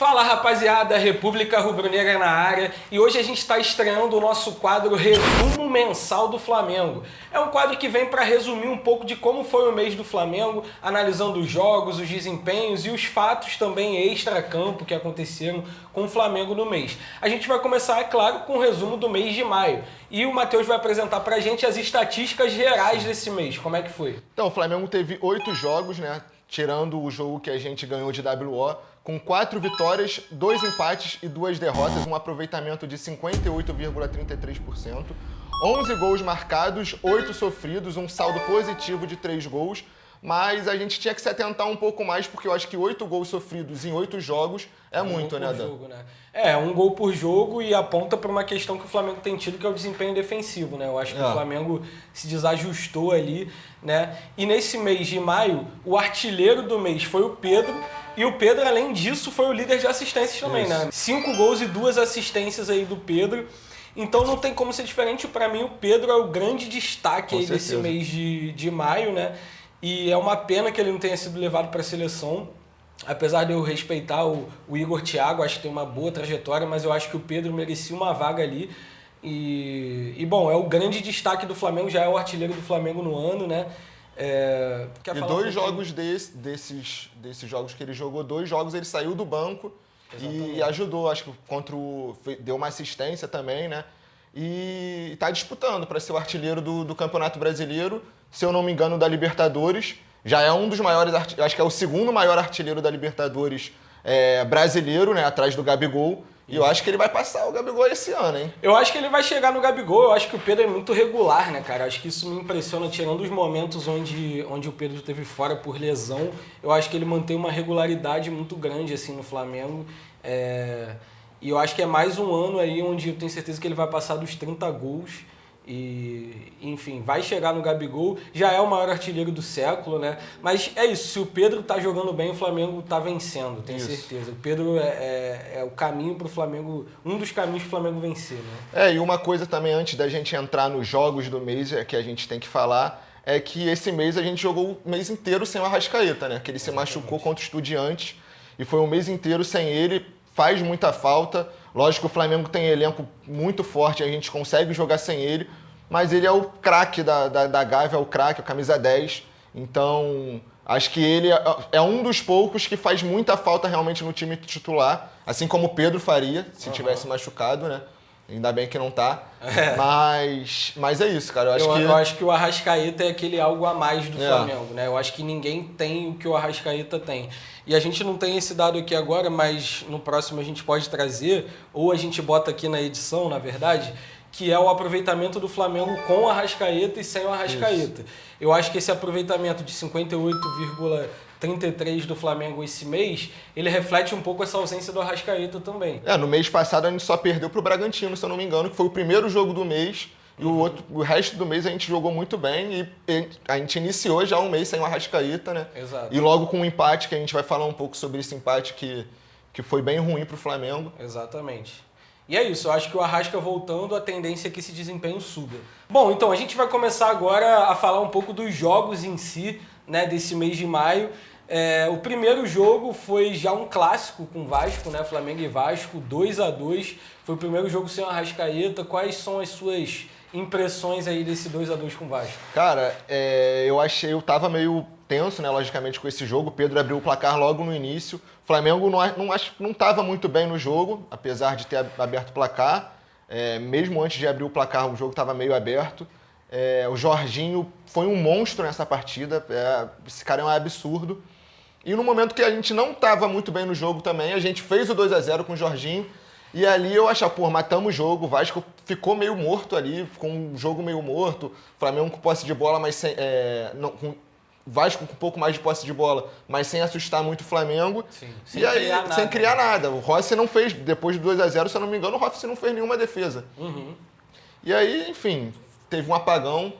Fala rapaziada, República Rubro-Negra na área e hoje a gente está estreando o nosso quadro Resumo Mensal do Flamengo. É um quadro que vem para resumir um pouco de como foi o mês do Flamengo, analisando os jogos, os desempenhos e os fatos também extra-campo que aconteceram com o Flamengo no mês. A gente vai começar, é claro, com o resumo do mês de maio e o Matheus vai apresentar pra gente as estatísticas gerais desse mês. Como é que foi? Então, o Flamengo teve 8 jogos, né? Tirando o jogo que a gente ganhou de WO, com 4 vitórias, 2 empates e 2 derrotas, um aproveitamento de 58,33%, 11 gols marcados, 8 sofridos, um saldo positivo de 3 gols, mas a gente tinha que se atentar um pouco mais, porque eu acho que 8 gols sofridos em 8 jogos é muito, né, Dan? Jogo, né? É, um gol por jogo e aponta para uma questão que o Flamengo tem tido, que é o desempenho defensivo, né? Eu acho que o Flamengo se desajustou ali, né? E nesse mês de maio, o artilheiro do mês foi o Pedro, e o Pedro, além disso, foi o líder de assistências também, né? 5 gols e 2 assistências aí do Pedro. Então não tem como ser diferente. Para mim, o Pedro é o grande destaque aí desse mês de maio, né? E é uma pena que ele não tenha sido levado para a seleção. Apesar de eu respeitar o Igor Thiago, acho que tem uma boa trajetória, mas eu acho que o Pedro merecia uma vaga ali. E bom, é o grande destaque do Flamengo, já é o artilheiro do Flamengo no ano, né? E 2 jogos desses jogos que ele jogou, 2 jogos ele saiu do banco. Exatamente. E ajudou, acho que deu uma assistência também, né? E está disputando para ser o artilheiro do Campeonato Brasileiro, se eu não me engano, da Libertadores. Já é um dos maiores, acho que é o segundo maior artilheiro da Libertadores brasileiro, né? Atrás do Gabigol. E eu acho que ele vai passar o Gabigol esse ano, hein? Eu acho que ele vai chegar no Gabigol. Eu acho que o Pedro é muito regular, né, cara? Acho que isso me impressiona, tirando os momentos onde o Pedro esteve fora por lesão. Eu acho que ele mantém uma regularidade muito grande, assim, no Flamengo. E eu acho que é mais um ano aí onde eu tenho certeza que ele vai passar dos 30 gols. E, enfim, vai chegar no Gabigol, já é o maior artilheiro do século, né? Mas é isso, se o Pedro tá jogando bem, o Flamengo tá vencendo, tenho certeza. O Pedro é o caminho pro Flamengo, um dos caminhos pro Flamengo vencer, né? E uma coisa também, antes da gente entrar nos jogos do mês, que a gente tem que falar, é que esse mês a gente jogou o mês inteiro sem o Arrascaeta, né? Que ele se machucou contra o Estudiantes e foi um mês inteiro sem ele, faz muita falta. Lógico que o Flamengo tem elenco muito forte, a gente consegue jogar sem ele, mas ele é o craque da Gávea, é o craque, a camisa 10. Então, acho que ele é um dos poucos que faz muita falta realmente no time titular, assim como o Pedro faria, se tivesse machucado, né? Ainda bem que não tá. Mas é isso, cara. Eu acho que o Arrascaeta é aquele algo a mais do Flamengo, né? Eu acho que ninguém tem o que o Arrascaeta tem. E a gente não tem esse dado aqui agora, mas no próximo a gente pode trazer, ou a gente bota aqui na edição, na verdade, que é o aproveitamento do Flamengo com o Arrascaeta e sem o Arrascaeta. Isso. Eu acho que esse aproveitamento de 58,33 do Flamengo esse mês, ele reflete um pouco essa ausência do Arrascaeta também. No mês passado a gente só perdeu pro Bragantino, se eu não me engano, que foi o primeiro jogo do mês. E o resto do mês a gente jogou muito bem e a gente iniciou já um mês sem o Arrascaeta, né? Exato. E logo com um empate, que a gente vai falar um pouco sobre esse empate que foi bem ruim pro Flamengo. Exatamente. E é isso, eu acho que o Arrasca voltando, a tendência é que esse desempenho suba. Bom, então a gente vai começar agora a falar um pouco dos jogos em si, né, desse mês de maio. O primeiro jogo foi já um clássico com o Vasco, né, Flamengo e Vasco, 2-2. Foi o primeiro jogo sem o Arrascaeta. Quais são as suas impressões aí desse 2-2 com o Vasco? Cara, eu tava meio tenso, né, logicamente, com esse jogo. O Pedro abriu o placar logo no início. O Flamengo não estava muito bem no jogo, apesar de ter aberto o placar. Mesmo antes de abrir o placar, o jogo estava meio aberto. O Jorginho foi um monstro nessa partida. Esse cara é um absurdo. E no momento que a gente não estava muito bem no jogo também, a gente fez o 2-0 com o Jorginho. E ali eu achava, matamos o jogo, o Vasco ficou meio morto ali, ficou um jogo meio morto, o Flamengo com posse de bola, mas o Vasco com um pouco mais de posse de bola, mas sem assustar muito o Flamengo. Sim, sem criar nada. O Rossi não fez, depois do 2-0, se eu não me engano, o Rossi não fez nenhuma defesa. E aí, enfim, teve um apagão.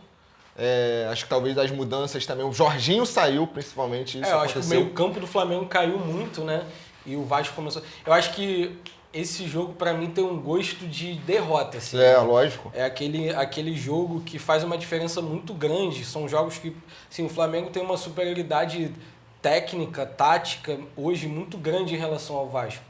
Acho que talvez as mudanças também. O Jorginho saiu, principalmente. Isso eu acho que o meio-campo do Flamengo caiu muito, né? E o Vasco começou. Eu acho que esse jogo, pra mim, tem um gosto de derrota, assim. Lógico. É aquele jogo que faz uma diferença muito grande. São jogos que, assim, o Flamengo tem uma superioridade técnica, tática, hoje, muito grande em relação ao Vasco.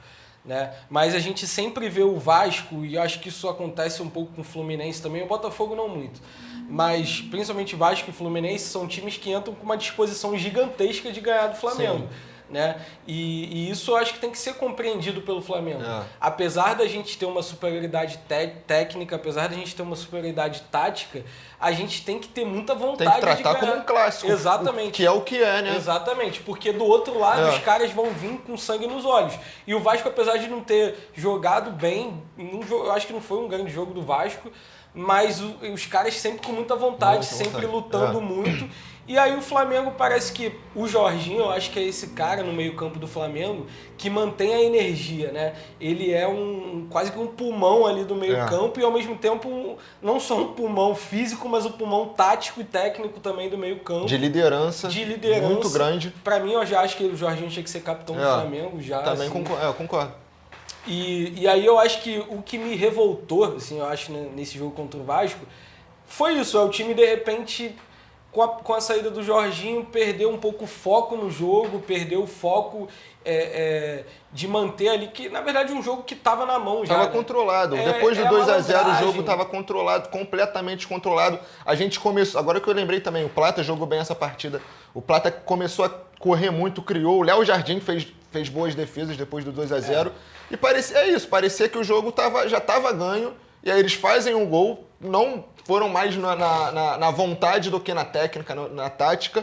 né? Mas a gente sempre vê o Vasco, e eu acho que isso acontece um pouco com o Fluminense também, o Botafogo não muito. Mas principalmente Vasco e Fluminense são times que entram com uma disposição gigantesca de ganhar do Flamengo. Sim. Né? E isso eu acho que tem que ser compreendido pelo Flamengo. Apesar da gente ter uma superioridade técnica, apesar da gente ter uma superioridade tática, a gente tem que ter muita vontade de ganhar. Tem que tratar como um clássico. Exatamente. Que é o que é, né? Exatamente, porque do outro lado os caras vão vir com sangue nos olhos. E o Vasco, apesar de não ter jogado bem, eu acho que não foi um grande jogo do Vasco, mas os caras sempre com muita vontade, sempre lutando muito. E aí o Flamengo parece que o Jorginho, eu acho que é esse cara no meio-campo do Flamengo que mantém a energia, né? Ele é quase que um pulmão ali do meio-campo e ao mesmo tempo não só um pulmão físico, mas um pulmão tático e técnico também do meio-campo. De liderança. Muito grande. Pra mim, eu já acho que o Jorginho tinha que ser capitão do Flamengo já. Também assim. eu concordo. E aí eu acho que o que me revoltou, assim, eu acho, nesse jogo contra o Vasco, foi isso, o time de repente, com a saída do Jorginho, perdeu um pouco o foco no jogo, perdeu o foco de manter ali, que na verdade um jogo que estava na mão já. Estava controlado. Depois do 2-0 o jogo estava controlado, completamente controlado. A gente começou, agora que eu lembrei também, o Plata jogou bem essa partida. O Plata começou a correr muito, criou. O Léo Jardim fez boas defesas depois do 2-0. E parecia que o jogo já estava ganho. E aí eles fazem um gol, não foram mais na vontade do que na técnica, na tática.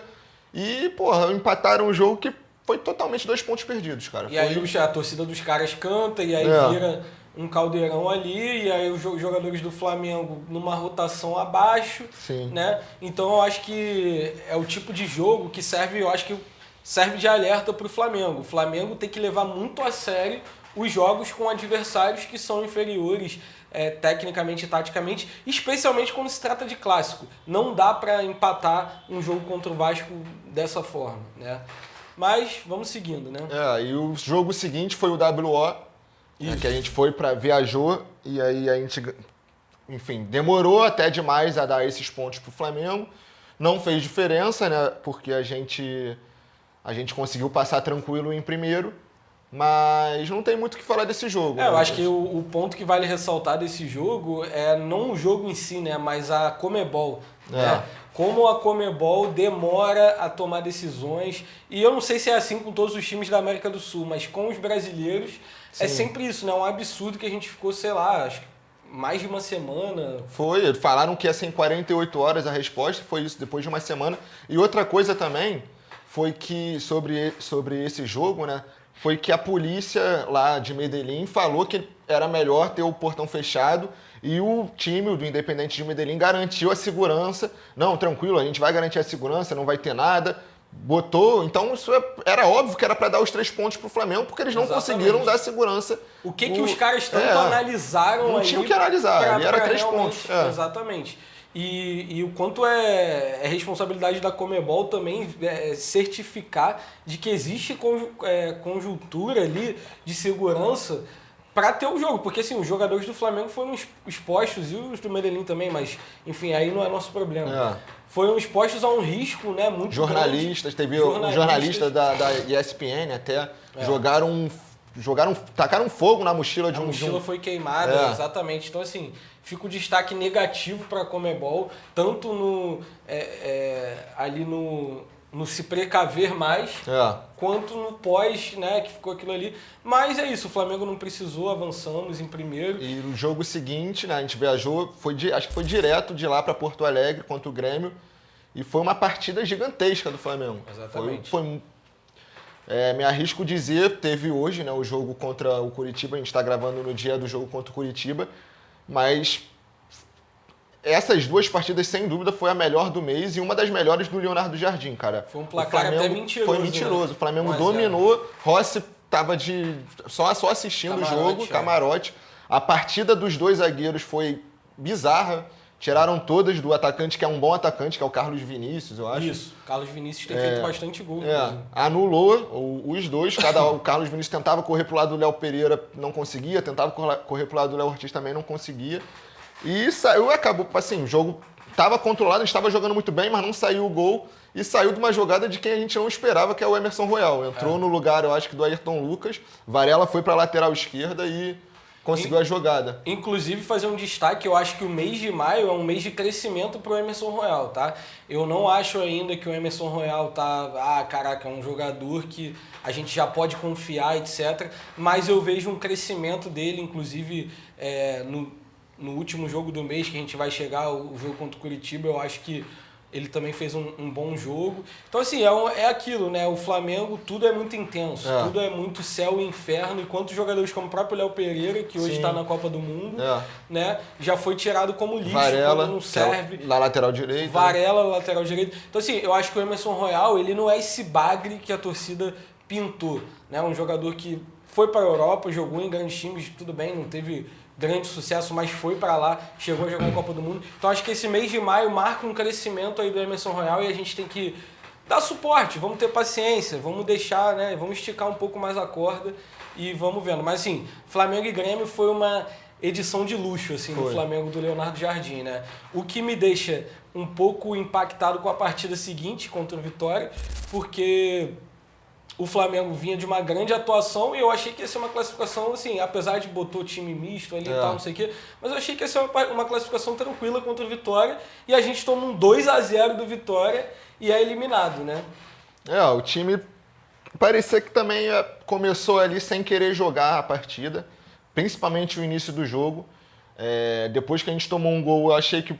E, porra, empataram o jogo que foi totalmente 2 pontos perdidos, cara. E aí a torcida dos caras canta, e aí vira um caldeirão ali, e aí os jogadores do Flamengo numa rotação abaixo, né? Então eu acho que é o tipo de jogo que serve de alerta para o Flamengo. O Flamengo tem que levar muito a sério os jogos com adversários que são inferiores tecnicamente e taticamente, especialmente quando se trata de clássico. Não dá para empatar um jogo contra o Vasco dessa forma, né? Mas vamos seguindo, né? E o jogo seguinte foi o WO, que a gente viajou, e aí a gente, enfim, demorou até demais a dar esses pontos pro Flamengo. Não fez diferença, né? Porque a gente conseguiu passar tranquilo em primeiro. Mas não tem muito o que falar desse jogo. Eu acho que o ponto que vale ressaltar desse jogo é não o jogo em si, né? Mas a Conmebol. Né? Como a Conmebol demora a tomar decisões. E eu não sei se é assim com todos os times da América do Sul, mas com os brasileiros é sempre isso, né? Um absurdo que a gente ficou, sei lá, acho que mais de uma semana. Falaram que ia ser em 48 horas a resposta, foi isso, depois de uma semana. E outra coisa também foi que, sobre esse jogo, né? Foi que a polícia lá de Medellín falou que era melhor ter o portão fechado e o time do Independente de Medellín garantiu a segurança. Não, tranquilo, a gente vai garantir a segurança, não vai ter nada. Então isso era óbvio que era para dar os 3 pontos pro Flamengo, porque eles não conseguiram dar segurança. O que os caras tanto analisaram não tinham que analisar, ali era 3 pontos. Exatamente. E o quanto é responsabilidade da Conmebol também certificar de que existe conjuntura ali de segurança para ter o jogo. Porque assim, os jogadores do Flamengo foram expostos, e os do Medellín também, mas enfim, aí não é nosso problema. Foram expostos a um risco, né, muito jornalistas, grande. Teve um jornalista da ESPN até, tacaram fogo na mochila de um... A mochila foi queimada, exatamente. Então assim, fica o destaque negativo para a Conmebol, tanto ali no se precaver mais, quanto no pós, né, que ficou aquilo ali. Mas é isso, o Flamengo não precisou, avançamos em primeiro. E no jogo seguinte, né, a gente viajou, acho que foi direto de lá para Porto Alegre contra o Grêmio, e foi uma partida gigantesca do Flamengo. Exatamente. Me arrisco dizer, teve hoje, né, o jogo contra o Curitiba, a gente está gravando no dia do jogo contra o Curitiba, mas essas 2 partidas, sem dúvida, foi a melhor do mês e uma das melhores do Leonardo Jardim, cara. Foi um placar até mentiroso. Foi mentiroso. Né? O Flamengo dominou, Rossi estava só assistindo o jogo, camarote. A partida dos 2 zagueiros foi bizarra. Tiraram todas do atacante, que é um bom atacante, que é o Carlos Vinícius, eu acho. Isso, Carlos Vinícius tem feito bastante gol. Anulou os 2, o Carlos Vinícius tentava correr pro lado do Léo Pereira, não conseguia, tentava correr pro lado do Léo Ortiz, também não conseguia. E saiu, acabou, assim, o jogo estava controlado, a gente estava jogando muito bem, mas não saiu o gol. e saiu de uma jogada de quem a gente não esperava, que é o Emerson Royal. Entrou no lugar, eu acho que do Ayrton Lucas, Varela foi para a lateral esquerda e conseguiu a jogada. Inclusive, fazer um destaque, eu acho que o mês de maio é um mês de crescimento para o Emerson Royal, tá? Eu não acho ainda que o Emerson Royal tá... caraca, é um jogador que a gente já pode confiar, etc. Mas eu vejo um crescimento dele, inclusive, no último jogo do mês, que a gente vai chegar, o jogo contra o Curitiba, eu acho que ele também fez um bom jogo. Então, assim, é aquilo, né? O Flamengo, tudo é muito intenso. Tudo é muito céu e inferno. E quantos jogadores como o próprio Léo Pereira, que hoje está na Copa do Mundo, né? Já foi tirado como lixo, Varela, não serve. Na lateral direita. Varela, lateral direito. Então, assim, eu acho que o Emerson Royal, ele não é esse bagre que a torcida pintou, né? Um jogador que foi para a Europa, jogou em grandes times, tudo bem, não teve grande sucesso, mas foi para lá, chegou a jogar a Copa do Mundo. Então acho que esse mês de maio marca um crescimento aí do Emerson Royal e a gente tem que dar suporte, vamos ter paciência, vamos deixar, né, vamos esticar um pouco mais a corda e vamos vendo. Mas assim, Flamengo e Grêmio foi uma edição de luxo assim do Flamengo do Leonardo Jardim, né? O que me deixa um pouco impactado com a partida seguinte contra o Vitória, porque o Flamengo vinha de uma grande atuação e eu achei que ia ser uma classificação, assim, apesar de botou time misto ali e tal, não sei o quê, mas eu achei que ia ser uma classificação tranquila contra o Vitória e a gente toma um 2-0 do Vitória e é eliminado, né? O time parecia que também começou ali sem querer jogar a partida, principalmente o início do jogo. Depois que a gente tomou um gol, eu achei que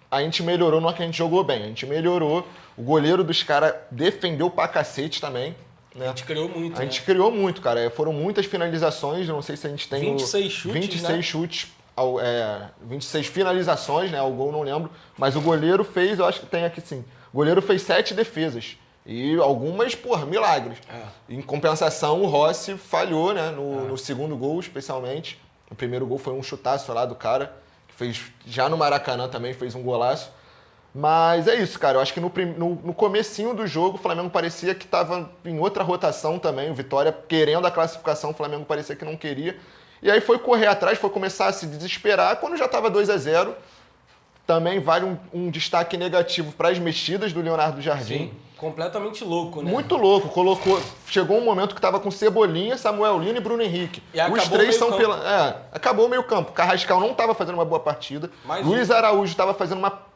a gente melhorou, não é que a gente jogou bem, a gente melhorou. O goleiro dos caras defendeu pra cacete também. Né? A gente criou muito, A gente criou muito, cara. Foram muitas finalizações, não sei se a gente tem 26 chutes, 26 chutes, 26 finalizações, né? O gol não lembro, mas o goleiro fez, eu acho que tem aqui sim. O goleiro fez 7 defesas. E algumas, milagres. Em compensação, o Rossi falhou, né? No segundo gol, especialmente. O primeiro gol foi um chutaço lá do cara, que fez já no Maracanã também, fez um golaço. Mas é isso, cara. Eu acho que no comecinho do jogo, o Flamengo parecia que estava em outra rotação também. O Vitória querendo a classificação, o Flamengo parecia que não queria. E aí foi correr atrás, foi começar a se desesperar. Quando já estava 2-0, também vale um destaque negativo para as mexidas do Leonardo Jardim. Sim, completamente louco, né? Muito louco. Chegou um momento que estava com Cebolinha, Samuel Lino e Bruno Henrique. E os três são acabou o meio campo. Carrascal não estava fazendo uma boa partida. Luiz Araújo estava fazendo uma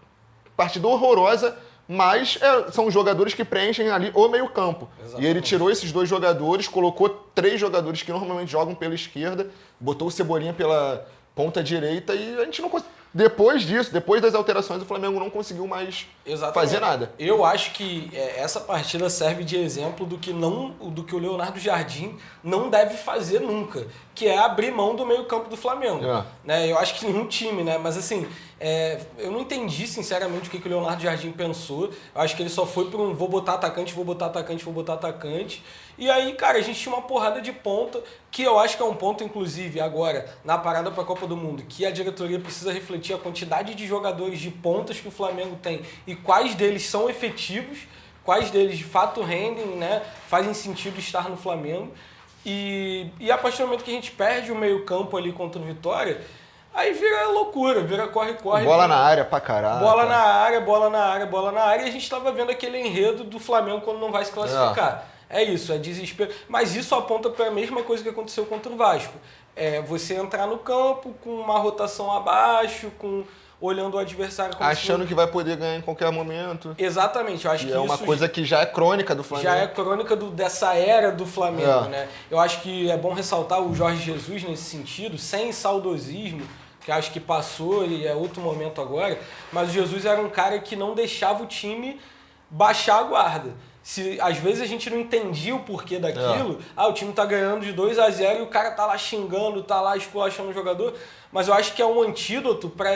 partida horrorosa, mas são jogadores que preenchem ali o meio-campo. E ele tirou esses 2 jogadores, colocou 3 jogadores que normalmente jogam pela esquerda, botou o Cebolinha pela ponta direita e a gente não conseguiu. Depois disso, depois das alterações, o Flamengo não conseguiu mais fazer nada. Eu acho que essa partida serve de exemplo do que o Leonardo Jardim não deve fazer nunca, que é abrir mão do meio-campo do Flamengo. Né? Eu acho que nenhum time, né? Mas assim, eu não entendi sinceramente o que o Leonardo Jardim pensou. Eu acho que ele só foi por vou botar atacante, vou botar atacante, vou botar atacante. E aí, cara, a gente tinha uma porrada de ponta, que eu acho que é um ponto, inclusive, agora, na parada para a Copa do Mundo, que a diretoria precisa refletir a quantidade de jogadores de pontas que o Flamengo tem e quais deles são efetivos, quais deles de fato rendem, né, fazem sentido estar no Flamengo. E a partir do momento que a gente perde o meio-campo ali contra o Vitória, aí vira loucura, vira corre-corre. Bola na área pra caralho. Bola na área, e a gente estava vendo aquele enredo do Flamengo quando não vai se classificar. É isso, é desespero. Mas isso aponta para a mesma coisa que aconteceu contra o Vasco. Você entrar no campo com uma rotação abaixo, olhando o adversário como achando que vai poder ganhar em qualquer momento. Exatamente, eu acho que é uma coisa que já é crônica do Flamengo. Já é crônica dessa era do Flamengo, né? Eu acho que é bom ressaltar o Jorge Jesus nesse sentido, sem saudosismo, que acho que passou e é outro momento agora, mas o Jesus era um cara que não deixava o time baixar a guarda. Às vezes a gente não entendia o porquê daquilo, o time tá ganhando de 2-0 e o cara tá lá xingando, tá lá esculachando o jogador, mas eu acho que é um antídoto para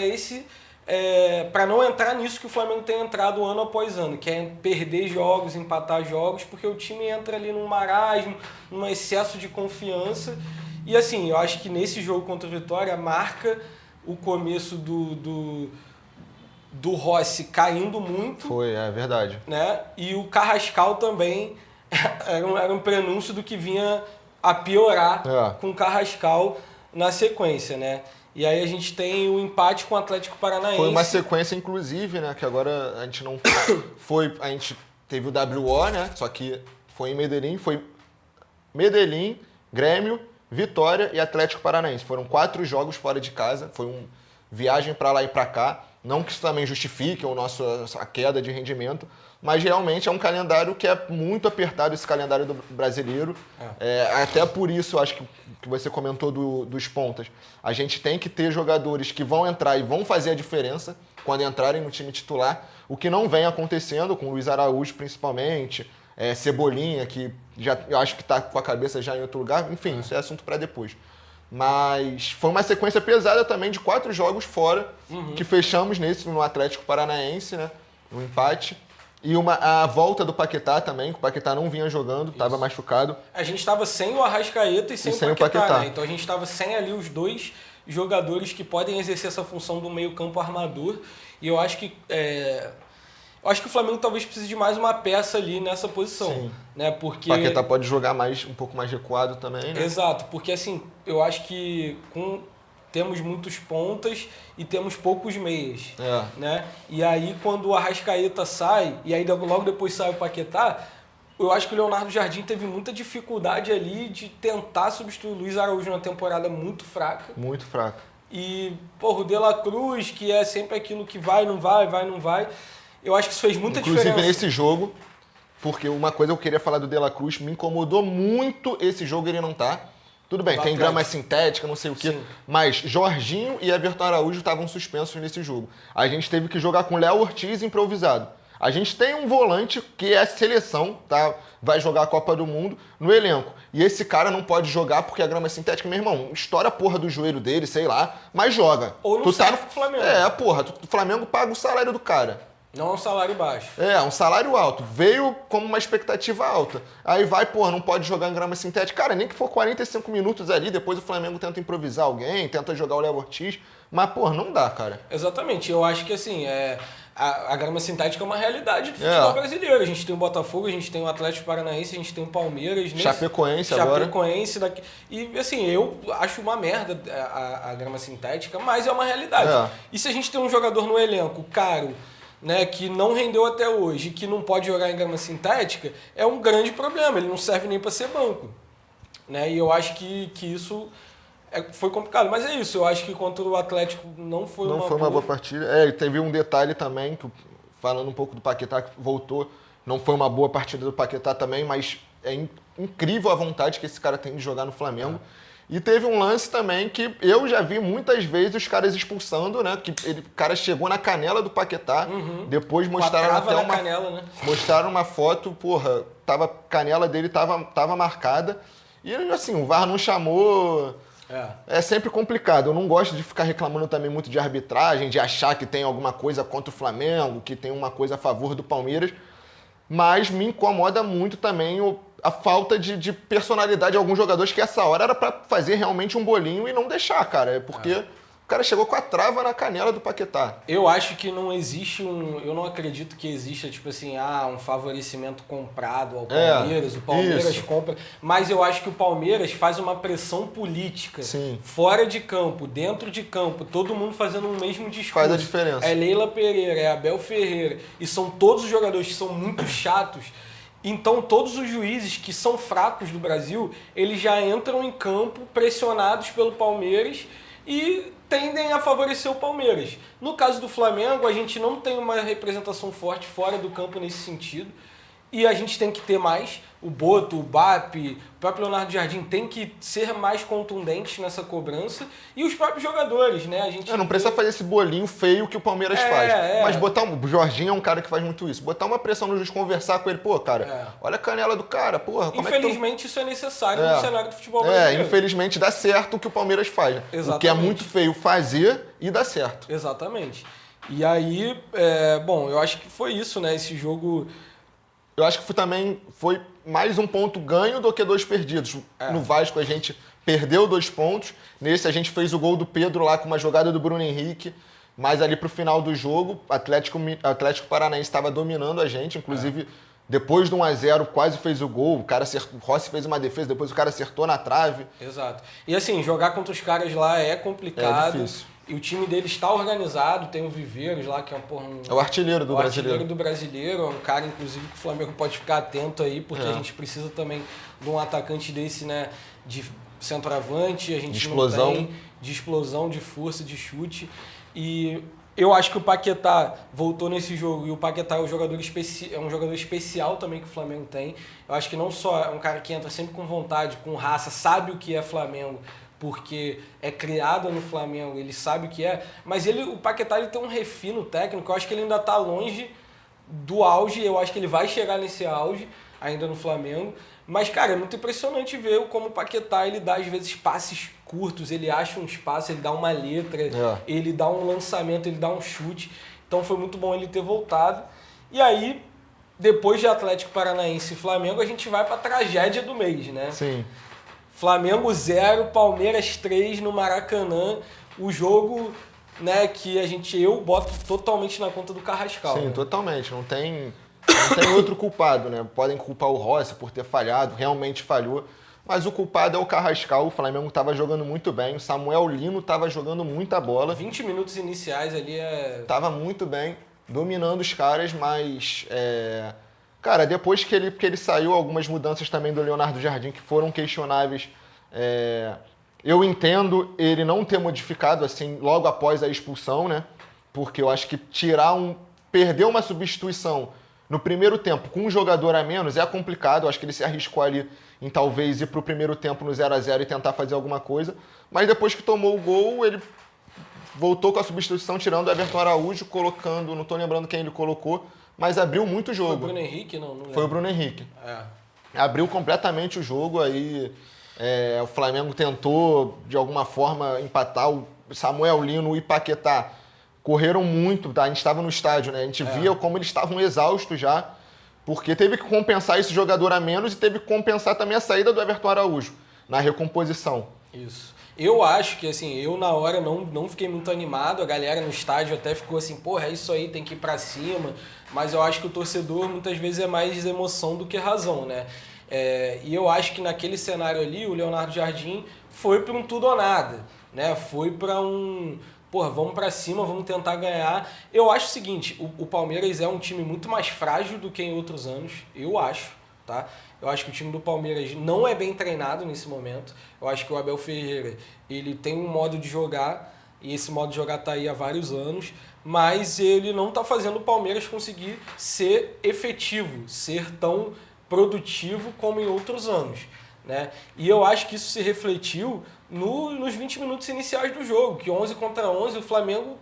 para não entrar nisso que o Flamengo tem entrado ano após ano, que é perder jogos, empatar jogos, porque o time entra ali num marasmo, num excesso de confiança. E assim, eu acho que nesse jogo contra o Vitória marca o começo do Rossi caindo muito. Foi, é verdade. Né? E o Carrascal também era um prenúncio do que vinha a piorar com o Carrascal na sequência, né? E aí a gente tem o empate com o Atlético Paranaense. Foi uma sequência, inclusive, né? Que agora a gente não foi... A gente teve o WO, né? Só que foi em Medellín, foi Medellín, Grêmio, Vitória e Atlético Paranaense. Foram 4 jogos fora de casa, foi uma viagem para lá e para cá. Não que isso também justifique a queda de rendimento, mas realmente é um calendário que é muito apertado, esse calendário do brasileiro. Até por isso, acho que você comentou dos pontas. A gente tem que ter jogadores que vão entrar e vão fazer a diferença quando entrarem no time titular, o que não vem acontecendo com o Luiz Araújo, principalmente, Cebolinha, que eu acho que está com a cabeça já em outro lugar. Enfim, isso é assunto para depois. Mas foi uma sequência pesada também de 4 jogos fora, que fechamos no Atlético Paranaense, né? No empate. E a volta do Paquetá também, que o Paquetá não vinha jogando, estava machucado. A gente estava sem o Arrascaeta e sem o Paquetá. Né? Então a gente estava sem ali os 2 jogadores que podem exercer essa função do meio-campo armador. E eu acho que o Flamengo talvez precise de mais uma peça ali nessa posição. Sim. Né? Porque... O Paquetá pode jogar um pouco mais recuado também, né? Exato, porque assim, eu acho que temos muitos pontas e temos poucos meias. Né? E aí quando o Arrascaeta sai, e aí logo depois sai o Paquetá, eu acho que o Leonardo Jardim teve muita dificuldade ali de tentar substituir o Luiz Araújo numa temporada muito fraca. Muito fraca. E, o De La Cruz, que é sempre aquilo que vai, não vai. Eu acho que isso fez muita diferença. Inclusive nesse jogo, porque uma coisa eu queria falar do De La Cruz, me incomodou muito esse jogo ele não tá. Tudo bem, tem grama sintética, não sei o quê, sim, mas Jorginho e Everton Araújo estavam suspensos nesse jogo. A gente teve que jogar com Léo Ortiz improvisado. A gente tem um volante que é seleção, tá? Vai jogar a Copa do Mundo no elenco. E esse cara não pode jogar porque a grama é sintética. Meu irmão, estoura a porra do joelho dele, sei lá, mas joga. Ou não serve pro Flamengo. O Flamengo paga o salário do cara. Não é um salário baixo. Um salário alto. Veio como uma expectativa alta. Aí vai, não pode jogar em grama sintética. Cara, nem que for 45 minutos ali, depois o Flamengo tenta improvisar alguém, tenta jogar o Léo Ortiz. Mas, não dá, cara. Exatamente. Eu acho que, assim, a grama sintética é uma realidade do futebol brasileiro. A gente tem o Botafogo, a gente tem o Atlético Paranaense, a gente tem o Palmeiras. Chapecoense agora. Chapecoense. E, assim, eu acho uma merda a grama sintética, mas é uma realidade. E se a gente tem um jogador no elenco caro, né, que não rendeu até hoje, que não pode jogar em grama sintética, é um grande problema. Ele não serve nem para ser banco. Né? E eu acho que isso foi complicado. Mas é isso, eu acho que contra o Atlético não foi uma boa partida. E teve um detalhe também, falando um pouco do Paquetá, que voltou, não foi uma boa partida do Paquetá também, mas é incrível a vontade que esse cara tem de jogar no Flamengo. E teve um lance também que eu já vi muitas vezes os caras expulsando, né? Que o cara chegou na canela do Paquetá, depois mostraram até canela, né? Mostraram uma foto, a canela dele tava marcada. E assim, o VAR não chamou. É sempre complicado. Eu não gosto de ficar reclamando também muito de arbitragem, de achar que tem alguma coisa contra o Flamengo, que tem uma coisa a favor do Palmeiras. Mas me incomoda muito também a falta de personalidade de alguns jogadores, que essa hora era pra fazer realmente um bolinho e não deixar, cara. Porque o cara chegou com a trava na canela do Paquetá. Eu acho que não existe eu não acredito que exista, tipo assim, um favorecimento comprado ao Palmeiras. O Palmeiras compra. Mas eu acho que o Palmeiras faz uma pressão política. Sim. Fora de campo, dentro de campo, todo mundo fazendo o mesmo discurso. Faz a diferença. É Leila Pereira, é Abel Ferreira. E são todos os jogadores que são muito chatos. Então, todos os juízes que são fracos do Brasil, eles já entram em campo pressionados pelo Palmeiras e tendem a favorecer o Palmeiras. No caso do Flamengo, a gente não tem uma representação forte fora do campo nesse sentido. E a gente tem que ter mais. O Boto, o BAP, o próprio Leonardo Jardim tem que ser mais contundentes nessa cobrança. E os próprios jogadores, né? A gente não precisa fazer esse bolinho feio que o Palmeiras faz. Mas o Jorginho é um cara que faz muito isso. Botar uma pressão no juiz, conversar com ele. Olha a canela do cara, Infelizmente isso é necessário no cenário do futebol brasileiro. Infelizmente dá certo o que o Palmeiras faz. Exatamente. O que é muito feio fazer e dá certo. Exatamente. E aí, eu acho que foi isso, né? Esse jogo... Eu acho que foi mais um ponto ganho do que 2 perdidos. No Vasco a gente perdeu 2 pontos. Nesse a gente fez o gol do Pedro lá com uma jogada do Bruno Henrique. Mas ali pro final do jogo, o Atlético Paranaense estava dominando a gente. Inclusive, depois do 1-0, quase fez o gol. O Rossi fez uma defesa, depois o cara acertou na trave. Exato. E assim, jogar contra os caras lá é complicado. É difícil. E o time dele está organizado, tem o Viveiros lá, que é é o artilheiro do Brasileiro. Artilheiro do Brasileiro, é um cara, inclusive, que o Flamengo pode ficar atento aí, porque a gente precisa também de um atacante desse, né, de centroavante, a gente não tem, de explosão, de força, de chute. E eu acho que o Paquetá voltou nesse jogo, e o Paquetá é um jogador especial também que o Flamengo tem. Eu acho que não só é um cara que entra sempre com vontade, com raça, sabe o que é Flamengo, porque é criado no Flamengo, ele sabe o que é, mas o Paquetá ele tem um refino técnico, eu acho que ele ainda está longe do auge, eu acho que ele vai chegar nesse auge ainda no Flamengo, mas, cara, é muito impressionante ver como o Paquetá, ele dá às vezes passes curtos, ele acha um espaço, ele dá uma letra, ele dá um lançamento, ele dá um chute, então foi muito bom ele ter voltado. E aí, depois de Atlético Paranaense e Flamengo, a gente vai para a tragédia do mês, né? Sim. Flamengo 0, Palmeiras 3 no Maracanã. O jogo, né, que eu boto totalmente na conta do Carrascal. Sim, né? Totalmente. Não tem outro culpado, né? Podem culpar o Rossi por ter falhado, realmente falhou. Mas o culpado é o Carrascal. O Flamengo estava jogando muito bem. O Samuel Lino estava jogando muita bola. 20 minutos iniciais ali Tava muito bem, dominando os caras, mas... Cara, depois que ele saiu, algumas mudanças também do Leonardo Jardim que foram questionáveis. Eu entendo ele não ter modificado assim logo após a expulsão, né? Porque eu acho que perder uma substituição no primeiro tempo com um jogador a menos é complicado. Eu acho que ele se arriscou ali em talvez ir para o primeiro tempo no 0-0 e tentar fazer alguma coisa. Mas depois que tomou o gol, ele voltou com a substituição, tirando o Everton Araújo, colocando, não estou lembrando quem ele colocou, mas abriu muito o jogo. Foi o Bruno Henrique? Não lembro. Foi o Bruno Henrique. Abriu completamente o jogo, aí o Flamengo tentou, de alguma forma, empatar. O Samuel Lino e Paquetá correram muito, tá? A gente estava no estádio, né? A gente via como eles estavam exaustos já, porque teve que compensar esse jogador a menos e teve que compensar também a saída do Everton Araújo na recomposição. Isso. Eu acho que, assim, eu na hora não fiquei muito animado, a galera no estádio até ficou assim, porra, é isso aí, tem que ir pra cima, mas eu acho que o torcedor muitas vezes é mais emoção do que razão, né? E eu acho que naquele cenário ali, o Leonardo Jardim foi para um tudo ou nada, né? Foi para porra, vamos pra cima, vamos tentar ganhar. Eu acho o seguinte, o Palmeiras é um time muito mais frágil do que em outros anos, eu acho, tá? Eu acho que o time do Palmeiras não é bem treinado nesse momento. Eu acho que o Abel Ferreira, ele tem um modo de jogar, e esse modo de jogar tá aí há vários anos, mas ele não tá fazendo o Palmeiras conseguir ser efetivo, ser tão produtivo como em outros anos, né? E eu acho que isso se refletiu nos 20 minutos iniciais do jogo, que 11 contra 11 o Flamengo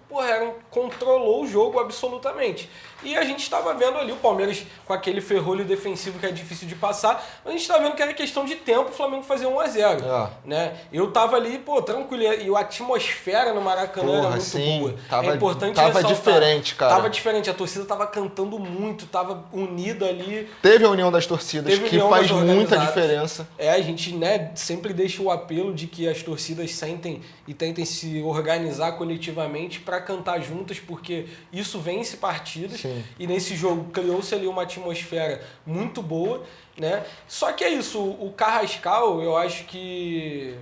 controlou o jogo absolutamente. E a gente estava vendo ali o Palmeiras com aquele ferrolho defensivo que é difícil de passar, mas a gente estava vendo que era questão de tempo o Flamengo fazer 1-0. Né? Eu tava ali, tranquilo, e a atmosfera no Maracanã era muito boa. É importante tava diferente, cara. Tava diferente, a torcida tava cantando muito, tava unida ali. Teve a união das torcidas, que faz muita diferença. A gente, né, sempre deixa o apelo de que as torcidas sentem e tentem se organizar coletivamente para cantar juntas, porque isso vence partidas. Sim. E nesse jogo criou-se ali uma atmosfera muito boa, né? Só que é isso, o Carrascal, eu acho que...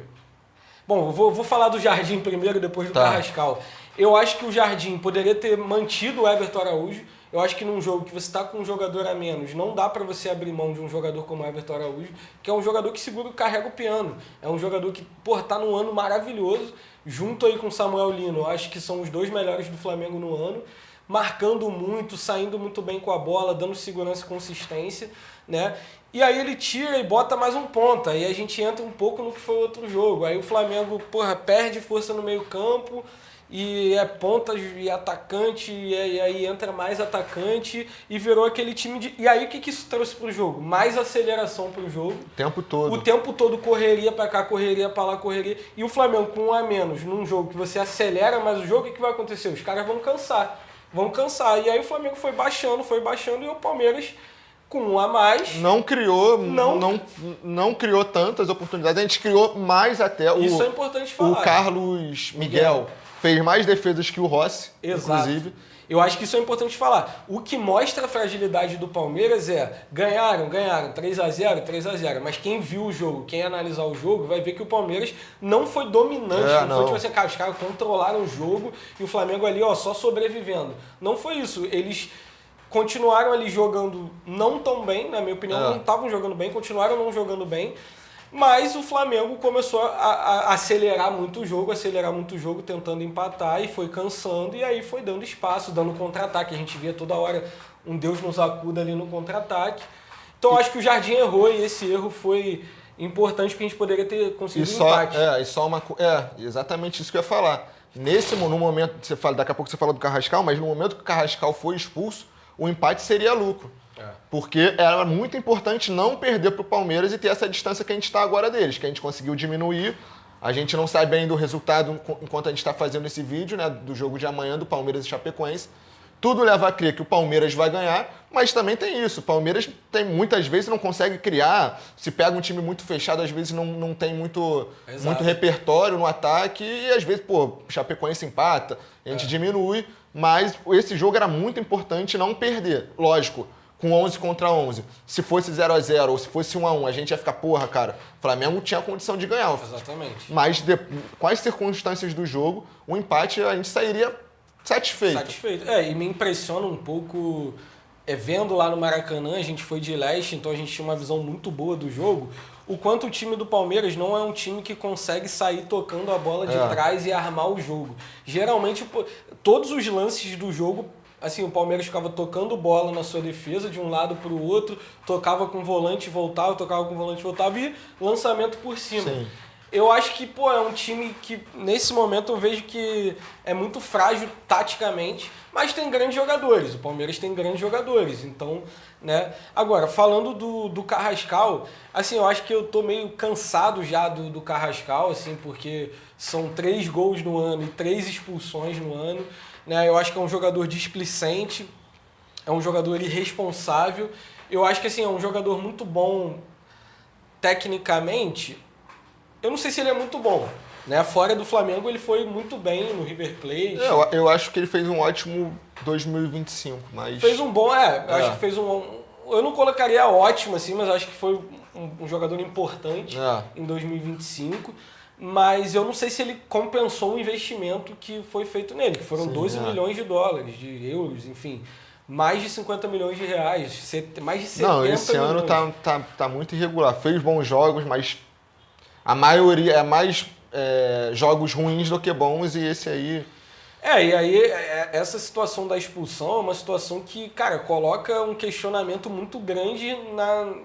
Bom, eu vou falar do Jardim primeiro, depois do Carrascal. Eu acho que o Jardim poderia ter mantido o Everton Araújo. Eu acho que num jogo que você está com um jogador a menos, não dá para você abrir mão de um jogador como o Everton Araújo, que é um jogador que segura e carrega o piano. É um jogador que, tá num ano maravilhoso, junto aí com o Samuel Lino. Eu acho que são os dois melhores do Flamengo no ano, marcando muito, saindo muito bem com a bola, dando segurança e consistência, né? E aí ele tira e bota mais um ponta, aí a gente entra um pouco no que foi outro jogo. Aí o Flamengo, perde força no meio campo, e é ponta e atacante, e aí entra mais atacante, e virou aquele time de... E aí o que isso trouxe pro jogo? Mais aceleração pro jogo. O tempo todo. O tempo todo correria pra cá, correria pra lá, correria. E o Flamengo com um a menos num jogo que você acelera mais o jogo, o que vai acontecer? Os caras vão cansar. E aí o Flamengo foi baixando, e o Palmeiras com um a mais. Não criou tantas oportunidades. A gente criou mais até. Isso é importante falar. O Carlos Miguel fez mais defesas que o Rossi, inclusive. Eu acho que isso é importante falar. O que mostra a fragilidade do Palmeiras é ganharam 3x0, mas quem viu o jogo, quem analisar o jogo, vai ver que o Palmeiras não foi dominante, não foi tipo assim, cara, os caras controlaram o jogo e o Flamengo ali, só sobrevivendo. Não foi isso. Eles continuaram ali jogando não tão bem, na minha opinião, não estavam jogando bem, continuaram não jogando bem. Mas o Flamengo começou a acelerar muito o jogo, tentando empatar e foi cansando e aí foi dando espaço, dando contra-ataque. A gente via toda hora um Deus nos acuda ali no contra-ataque. Então acho que o Jardim errou e esse erro foi importante porque a gente poderia ter conseguido um empate. Exatamente isso que eu ia falar. No momento, daqui a pouco você fala do Carrascal, mas no momento que o Carrascal foi expulso, o empate seria lucro. Porque era muito importante não perder para o Palmeiras e ter essa distância que a gente está agora deles, que a gente conseguiu diminuir. A gente não sabe ainda o resultado enquanto a gente está fazendo esse vídeo, né, do jogo de amanhã do Palmeiras e Chapecoense. Tudo leva a crer que o Palmeiras vai ganhar, mas também tem isso. O Palmeiras muitas vezes não consegue criar. Se pega um time muito fechado, às vezes não tem muito repertório no ataque e às vezes, Chapecoense empata, a gente diminui. Mas esse jogo era muito importante não perder. Lógico, com 11 contra 11. Se fosse 0x0 ou se fosse 1x1, a gente ia ficar, o Flamengo tinha a condição de ganhar. Exatamente. Mas com as circunstâncias do jogo, o empate a gente sairia satisfeito. E me impressiona um pouco, vendo lá no Maracanã, a gente foi de leste, então a gente tinha uma visão muito boa do jogo, o quanto o time do Palmeiras não é um time que consegue sair tocando a bola de trás e armar o jogo. Geralmente, todos os lances do jogo, assim, o Palmeiras ficava tocando bola na sua defesa, de um lado para o outro, tocava com o volante, voltava, e lançamento por cima. Sim. Eu acho que, é um time que, nesse momento, eu vejo que é muito frágil taticamente, mas tem grandes jogadores. O Palmeiras tem grandes jogadores, então, né? Agora, falando do Carrascal, assim, eu acho que eu tô meio cansado já do Carrascal, assim, porque são 3 gols no ano e 3 expulsões no ano, né? Eu acho que é um jogador displicente, é um jogador irresponsável. Eu acho que, assim, é um jogador muito bom tecnicamente. Eu não sei se ele é muito bom, né? Fora do Flamengo, ele foi muito bem no River Plate. Eu acho que ele fez um ótimo 2025, mas... Fez um bom, eu acho que fez um... Eu não colocaria ótimo, assim, mas acho que foi um jogador importante em 2025. Mas eu não sei se ele compensou o investimento que foi feito nele, que foram 12 milhões de dólares, de euros, enfim... Mais de 50 milhões de reais, mais de 70 milhões. Não, esse ano tá muito irregular. Fez bons jogos, mas... A maioria é mais jogos ruins do que bons e esse aí... E aí essa situação da expulsão é uma situação que, cara, coloca um questionamento muito grande,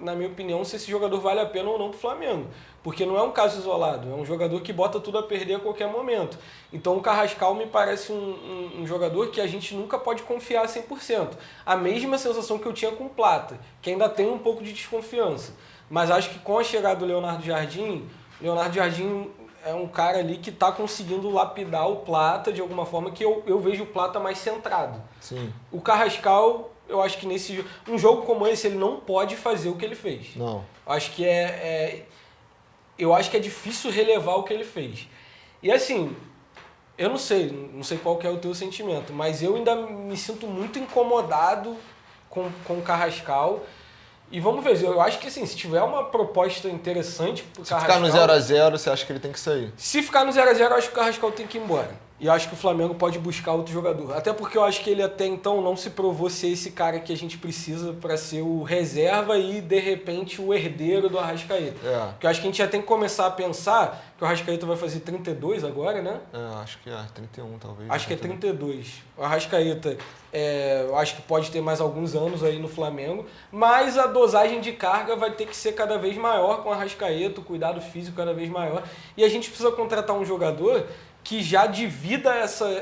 na minha opinião, se esse jogador vale a pena ou não pro Flamengo. Porque não é um caso isolado, é um jogador que bota tudo a perder a qualquer momento. Então o Carrascal me parece um jogador que a gente nunca pode confiar 100%. A mesma sensação que eu tinha com o Plata, que ainda tem um pouco de desconfiança. Mas acho que com a chegada do Leonardo Jardim é um cara ali que está conseguindo lapidar o Plata de alguma forma, que eu vejo o Plata mais centrado. Sim. O Carrascal, eu acho que um jogo como esse, ele não pode fazer o que ele fez. Não. Eu acho que é difícil relevar o que ele fez. E assim, eu não sei qual que é o teu sentimento, mas eu ainda me sinto muito incomodado com o Carrascal. E vamos ver, eu acho que assim, se tiver uma proposta interessante pro Carrascal... Se ficar no 0x0, você acha que ele tem que sair? Se ficar no 0x0, eu acho que o Carrascal tem que ir embora. E eu acho que o Flamengo pode buscar outro jogador. Até porque eu acho que ele até então não se provou ser esse cara que a gente precisa para ser o reserva e, de repente, o herdeiro do Arrascaeta. Porque eu acho que a gente já tem que começar a pensar que o Arrascaeta vai fazer 32 agora, né? Acho que 31 talvez. Acho que é 32. O Arrascaeta, eu acho que pode ter mais alguns anos aí no Flamengo, mas a dosagem de carga vai ter que ser cada vez maior com o Arrascaeta, o cuidado físico cada vez maior. E a gente precisa contratar um jogador que já divida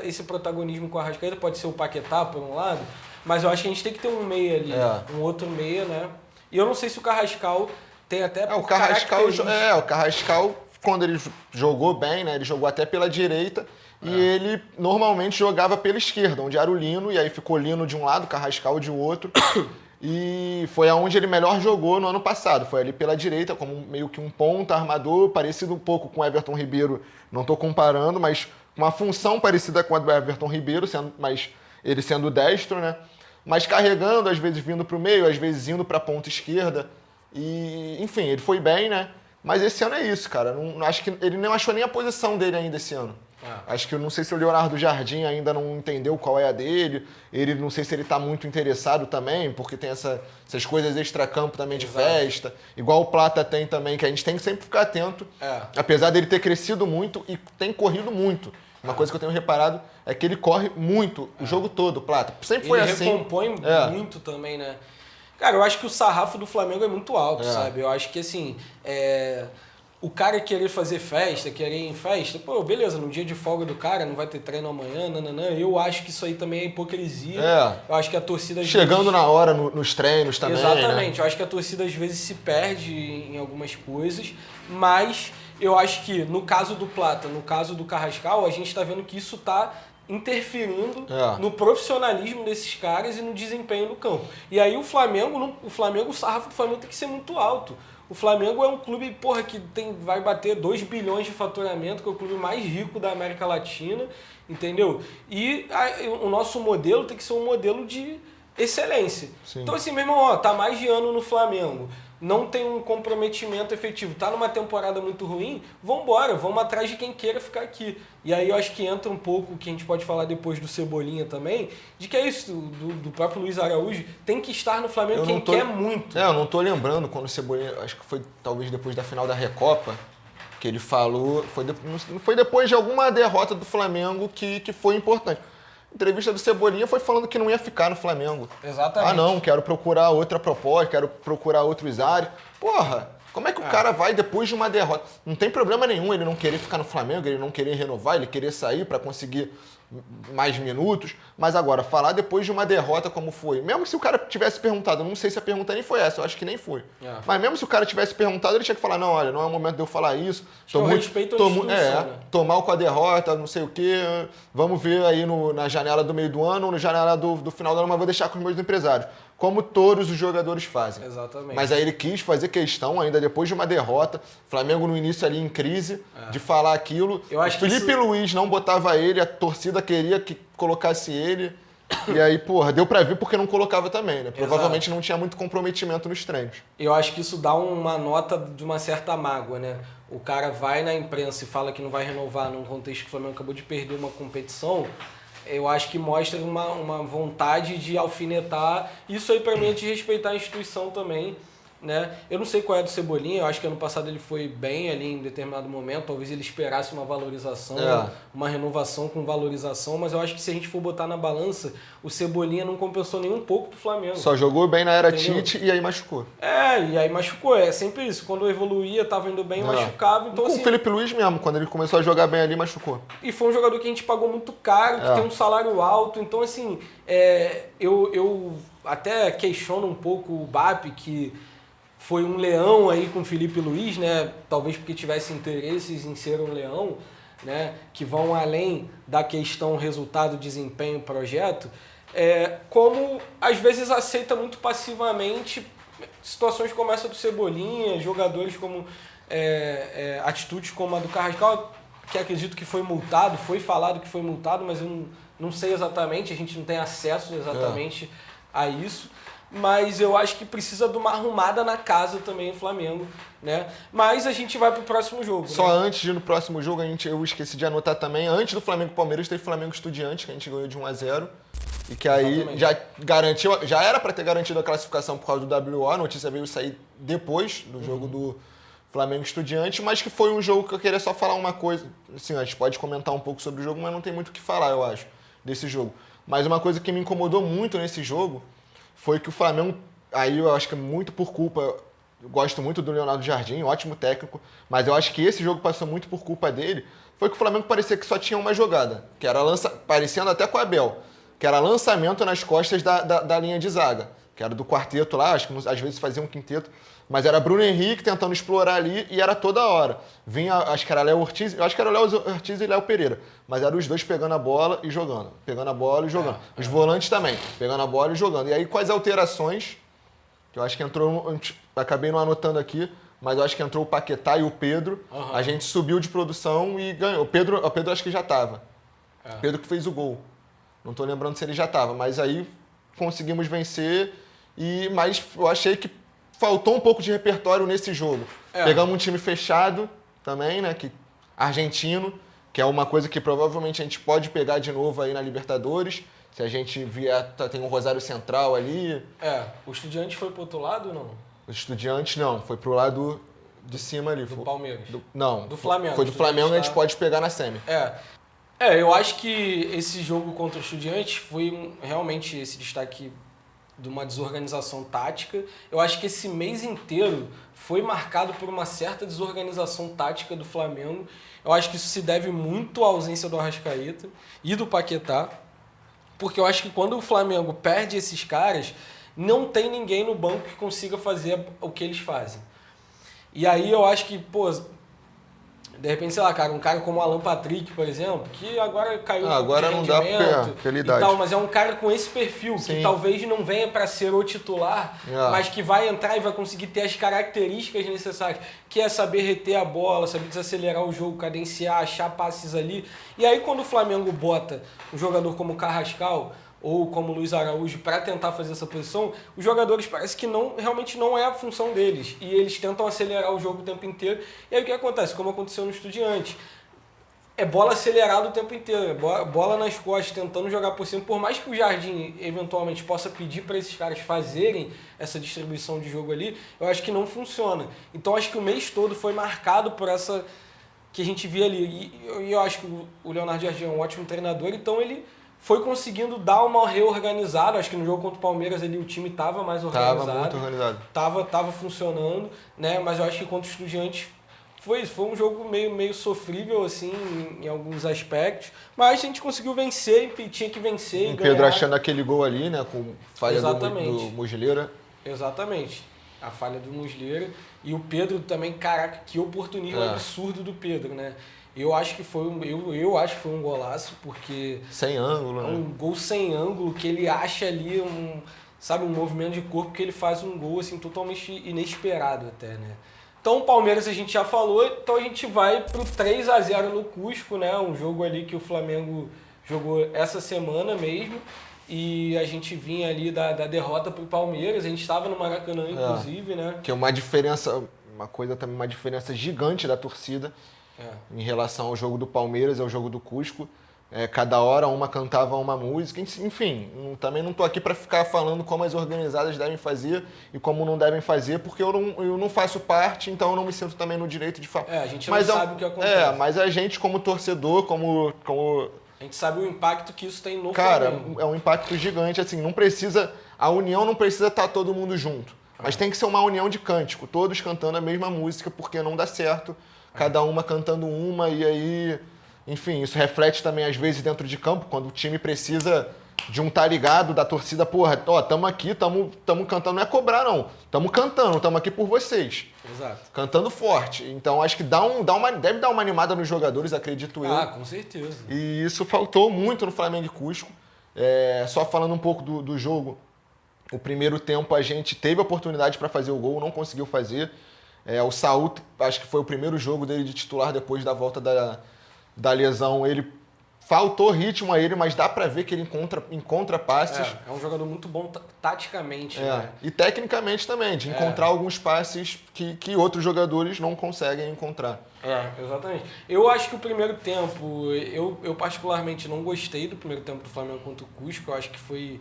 esse protagonismo com o Arrascaeta. Pode ser o Paquetá, por um lado, mas eu acho que a gente tem que ter um meia ali, um outro meia, né? E eu não sei se o Carrascal tem até... o Carrascal, quando ele jogou bem, né? Ele jogou até pela direita e ele normalmente jogava pela esquerda, onde era o Lino, e aí ficou Lino de um lado, Carrascal de outro. e foi aonde ele melhor jogou no ano passado. Foi ali pela direita, como meio que um ponta, armador, parecido um pouco com o Everton Ribeiro, não estou comparando, mas uma função parecida com a do Everton Ribeiro, mas ele sendo destro, né? Mas carregando, às vezes vindo para o meio, às vezes indo para a ponta esquerda. E, enfim, ele foi bem, né? Mas esse ano é isso, cara. Não, acho que ele não achou nem a posição dele ainda esse ano. Acho que eu não sei se o Leonardo Jardim ainda não entendeu qual é a dele. Ele não sei se ele está muito interessado também, porque tem essas coisas extracampo também de festa. Igual o Plata tem também, que a gente tem que sempre ficar atento. Apesar dele ter crescido muito e tem corrido muito. Uma coisa que eu tenho reparado é que ele corre muito o jogo todo, Plata. Sempre foi assim. Ele recompõe muito também, né? Cara, eu acho que o sarrafo do Flamengo é muito alto, sabe? Eu acho que, assim, o cara querer fazer festa, querer ir em festa, pô, beleza, no dia de folga do cara, não vai ter treino amanhã, nananã. Eu acho que isso aí também é hipocrisia. Eu acho que a torcida... Chegando na hora nos treinos também, exatamente. Né? Eu acho que a torcida, às vezes, se perde em algumas coisas, mas eu acho que, no caso do Plata, no caso do Carrascal, a gente tá vendo que isso tá interferindo no profissionalismo desses caras e no desempenho no campo. E aí o sarrafo do Flamengo tem que ser muito alto. O Flamengo é um clube, porra, que vai bater 2 bilhões de faturamento, que é o clube mais rico da América Latina, entendeu? E o nosso modelo tem que ser um modelo de excelência. Sim. Então assim, meu irmão, tá mais de ano no Flamengo, não tem um comprometimento efetivo, tá numa temporada muito ruim, vamos atrás de quem queira ficar aqui. E aí eu acho que entra um pouco o que a gente pode falar depois do Cebolinha também, de que é isso, do próprio Luiz Araújo, tem que estar no Flamengo quem quer muito. Eu não tô lembrando quando o Cebolinha, acho que foi talvez depois da final da Recopa, que ele falou, foi depois de alguma derrota do Flamengo que foi importante. A entrevista do Cebolinha foi falando que não ia ficar no Flamengo. Exatamente. Não, quero procurar outra proposta, quero procurar outros áreas. Porra, como é que o cara vai depois de uma derrota? Não tem problema nenhum ele não querer ficar no Flamengo, ele não querer renovar, ele querer sair para conseguir mais minutos. Mas agora, falar depois de uma derrota como foi, mesmo se o cara tivesse perguntado, não sei se a pergunta nem foi essa, eu acho que nem foi. Mas mesmo se o cara tivesse perguntado, ele tinha que falar, não, olha, não é o momento de eu falar isso. Tô mal com a derrota, não sei o quê. Vamos ver aí na janela do meio do ano, na janela do final do ano, mas vou deixar com os meus empresários. Como todos os jogadores fazem. Exatamente. Mas aí ele quis fazer questão, ainda depois de uma derrota, Flamengo no início ali em crise, de falar aquilo. Eu acho o Felipe Luiz não botava ele, a torcida queria que colocasse ele. E aí, porra, deu pra ver porque não colocava também, né? Provavelmente não tinha muito comprometimento nos treinos. Eu acho que isso dá uma nota de uma certa mágoa, né? O cara vai na imprensa e fala que não vai renovar num contexto que o Flamengo acabou de perder uma competição. Eu acho que mostra uma vontade de alfinetar. Isso aí, pra mim, é de respeitar a instituição também, né? Eu não sei qual é do Cebolinha, eu acho que ano passado ele foi bem ali em determinado momento, talvez ele esperasse uma valorização, uma renovação com valorização, mas eu acho que se a gente for botar na balança, o Cebolinha não compensou nem um pouco pro Flamengo. Só jogou bem na era Tite e aí machucou. E aí machucou, é sempre isso, quando evoluía, tava indo bem, machucava, então assim... O Felipe Luiz mesmo, quando ele começou a jogar bem ali, machucou. E foi um jogador que a gente pagou muito caro, que tem um salário alto, então assim, eu até questiono um pouco o BAP, que foi um leão aí com o Felipe Luiz, né? Talvez porque tivesse interesses em ser um leão, né? Que vão além da questão resultado, desempenho, projeto. Como às vezes aceita muito passivamente situações como essa do Cebolinha, jogadores como atitudes como a do Carrascal, que acredito que foi multado, foi falado que foi multado, mas eu não sei exatamente, a gente não tem acesso exatamente a isso. Mas eu acho que precisa de uma arrumada na casa também o Flamengo, né? Mas a gente vai pro próximo jogo. Só antes de ir no próximo jogo, eu esqueci de anotar também, antes do Flamengo Palmeiras, teve Flamengo Estudiantes, que a gente ganhou de 1-0. E que aí já era para ter garantido a classificação por causa do WO, a notícia veio sair depois do jogo do Flamengo Estudiantes, mas que foi um jogo que eu queria só falar uma coisa. Assim, a gente pode comentar um pouco sobre o jogo, mas não tem muito o que falar, eu acho, desse jogo. Mas uma coisa que me incomodou muito nesse jogo foi que o Flamengo, aí eu acho que muito por culpa, eu gosto muito do Leonardo Jardim, ótimo técnico, mas eu acho que esse jogo passou muito por culpa dele, foi que o Flamengo parecia que só tinha uma jogada, que era parecendo até com o Abel, que era lançamento nas costas da linha de zaga, que era do quarteto lá, acho que às vezes fazia um quinteto, mas era Bruno Henrique tentando explorar ali e era toda hora. Vinha, acho que era Léo Ortiz, eu acho que era Léo Ortiz e Léo Pereira, mas eram os dois pegando a bola e jogando, pegando a bola e jogando. Os volantes também, pegando a bola e jogando. E aí com as alterações, que eu acho que entrou, acabei não anotando aqui, mas eu acho que entrou o Paquetá e o Pedro. A gente subiu de produção e ganhou. O Pedro acho que já estava. O Pedro que fez o gol. Não estou lembrando se ele já estava, mas aí conseguimos vencer. Mas eu achei que faltou um pouco de repertório nesse jogo. Pegamos um time fechado também, né? Argentino, que é uma coisa que provavelmente a gente pode pegar de novo aí na Libertadores. Se a gente vier, tem um Rosário Central ali. O Estudiantes foi pro outro lado ou não? O Estudiantes não, foi pro lado de cima ali. Do Palmeiras? Não. Do Flamengo. Foi do Flamengo, a gente pode pegar na semi. Eu acho que esse jogo contra o Estudiantes foi realmente esse destaque de uma desorganização tática. Eu acho que esse mês inteiro foi marcado por uma certa desorganização tática do Flamengo. Eu acho que isso se deve muito à ausência do Arrascaeta e do Paquetá, porque eu acho que quando o Flamengo perde esses caras, não tem ninguém no banco que consiga fazer o que eles fazem. E aí eu acho que, de repente, sei lá, cara, um cara como o Alan Patrick, por exemplo, que agora caiu agora não dá pela idade. Tal, mas é um cara com esse perfil, que talvez não venha para ser o titular, mas que vai entrar e vai conseguir ter as características necessárias, que é saber reter a bola, saber desacelerar o jogo, cadenciar, achar passes ali. E aí quando o Flamengo bota um jogador como o Carrascal ou como o Luiz Araújo para tentar fazer essa posição, os jogadores parece que realmente não é a função deles. E eles tentam acelerar o jogo o tempo inteiro. E aí o que acontece? Como aconteceu no Estudiantes. É bola acelerada o tempo inteiro, bola nas costas, tentando jogar por cima. Por mais que o Jardim eventualmente possa pedir para esses caras fazerem essa distribuição de jogo ali, eu acho que não funciona. Então acho que o mês todo foi marcado por essa que a gente via ali. E eu acho que o Leonardo Jardim é um ótimo treinador, então ele foi conseguindo dar uma reorganizada. Acho que no jogo contra o Palmeiras ali o time estava mais organizado. Estava muito organizado. Tava funcionando, né? Mas eu acho que contra o Estudiantes foi um jogo meio sofrível, assim, em alguns aspectos. Mas a gente conseguiu vencer e tinha que vencer e ganhar. Pedro achando aquele gol ali, né? Com falha do Muslera. Exatamente. A falha do Muslera. E o Pedro também, caraca, que oportunismo absurdo do Pedro, né? Eu acho que foi um golaço, porque... Sem ângulo, né? Um gol sem ângulo, que ele acha ali um movimento de corpo, que ele faz um gol assim, totalmente inesperado até, né? Então o Palmeiras a gente já falou, então a gente vai pro 3-0 no Cusco, né? Um jogo ali que o Flamengo jogou essa semana mesmo, e a gente vinha ali da derrota pro Palmeiras, a gente estava no Maracanã, inclusive, né? Que é uma diferença gigante da torcida. Em relação ao jogo do Palmeiras, ao jogo do Cusco. Cada hora uma cantava uma música, enfim, também não estou aqui para ficar falando como as organizadas devem fazer e como não devem fazer, porque eu não faço parte, então eu não me sinto também no direito de falar. A gente não sabe o que acontece. Mas a gente como torcedor, como... A gente sabe o impacto que isso tem no Flamengo. Flamengo. É um impacto gigante, assim, a união não precisa estar todo mundo junto, mas tem que ser uma união de cântico, todos cantando a mesma música, porque não dá certo. Cada uma cantando uma, e aí, enfim, isso reflete também às vezes dentro de campo, quando o time precisa de um tá ligado da torcida, tamo aqui, tamo cantando, não é cobrar não, tamo cantando, tamo aqui por vocês. Exato. Cantando forte. Então acho que deve dar uma animada nos jogadores, acredito eu. Com certeza. E isso faltou muito no Flamengo e Cusco. Só falando um pouco do jogo, o primeiro tempo a gente teve a oportunidade para fazer o gol, não conseguiu fazer. O Saúl, acho que foi o primeiro jogo dele de titular depois da volta da lesão. Ele faltou ritmo a ele, mas dá pra ver que ele encontra passes. É um jogador muito bom taticamente. Né? E tecnicamente também, de encontrar alguns passes que outros jogadores não conseguem encontrar. Exatamente. Eu acho que o primeiro tempo, eu particularmente não gostei do primeiro tempo do Flamengo contra o Cusco. Eu acho que foi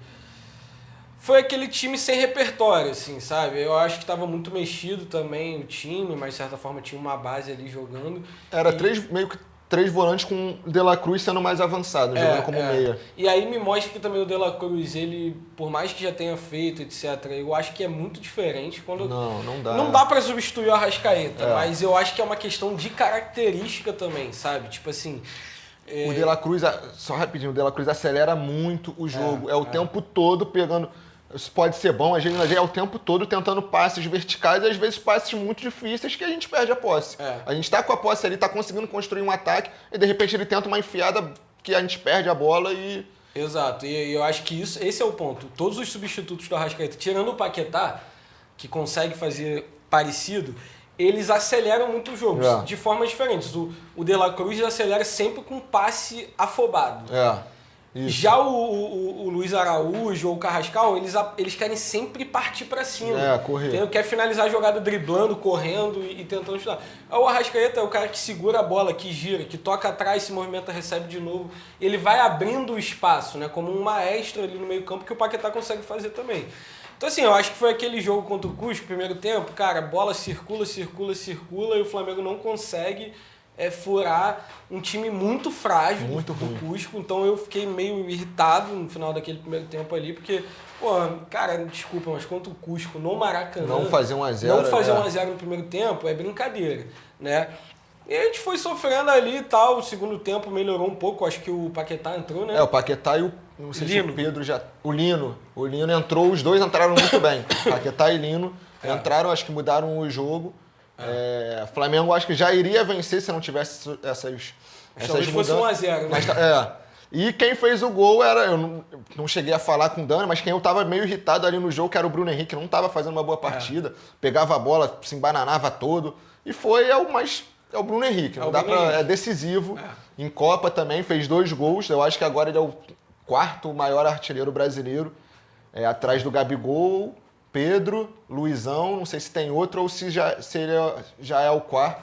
aquele time sem repertório, assim, sabe? Eu acho que estava muito mexido também o time, mas de certa forma tinha uma base ali jogando. Era meio que três volantes com o De La Cruz sendo mais avançado, jogando como meia. E aí me mostra que também o De La Cruz, ele, por mais que já tenha feito, etc., eu acho que é muito diferente. Não dá. Não dá pra substituir o Arrascaeta, mas eu acho que é uma questão de característica também, sabe? Tipo assim... O De La Cruz, só rapidinho, o De La Cruz acelera muito o jogo. O tempo todo pegando... Isso pode ser bom, a gente é o tempo todo tentando passes verticais e às vezes passes muito difíceis que a gente perde a posse. A gente tá com a posse ali, tá conseguindo construir um ataque e de repente ele tenta uma enfiada que a gente perde a bola e... Exato, e eu acho que esse é o ponto. Todos os substitutos do Arrascaeta, tirando o Paquetá, que consegue fazer parecido, eles aceleram muito o jogo, de formas diferentes. O De La Cruz acelera sempre com passe afobado. Isso. Já o Luiz Araújo ou o Carrascal, eles querem sempre partir para cima. Correr. Quer finalizar a jogada driblando, correndo e tentando chutar. O Arrascaeta é o cara que segura a bola, que gira, que toca atrás, se movimenta, recebe de novo. Ele vai abrindo o espaço, né, como um maestro ali no meio campo, que o Paquetá consegue fazer também. Então assim, eu acho que foi aquele jogo contra o Cusco, primeiro tempo, cara, a bola circula e o Flamengo não consegue furar um time muito frágil do Cusco. Então eu fiquei meio irritado no final daquele primeiro tempo ali, porque, cara, desculpa, mas contra o Cusco no Maracanã... Não fazer 1-0. Não fazer 1-0 no primeiro tempo é brincadeira, né? E a gente foi sofrendo ali e tal, o segundo tempo melhorou um pouco, acho que o Paquetá entrou, né? O Paquetá e não sei Lino. se o Pedro já... O Lino entrou, os dois entraram muito bem. Paquetá e Lino entraram, acho que mudaram o jogo. Flamengo acho que já iria vencer se não tivesse essas talvez fosse 1-0, né? Mas, e quem fez o gol eu não cheguei a falar com o Dani, mas quem eu tava meio irritado ali no jogo, que era o Bruno Henrique, não tava fazendo uma boa partida, pegava a bola, se embananava todo, e é o Bruno Henrique, é decisivo, em Copa também, fez 2 gols, eu acho que agora ele é o 4º maior artilheiro brasileiro, atrás do Gabigol, Pedro, Luizão, não sei se tem outro ou se ele já é o 4º.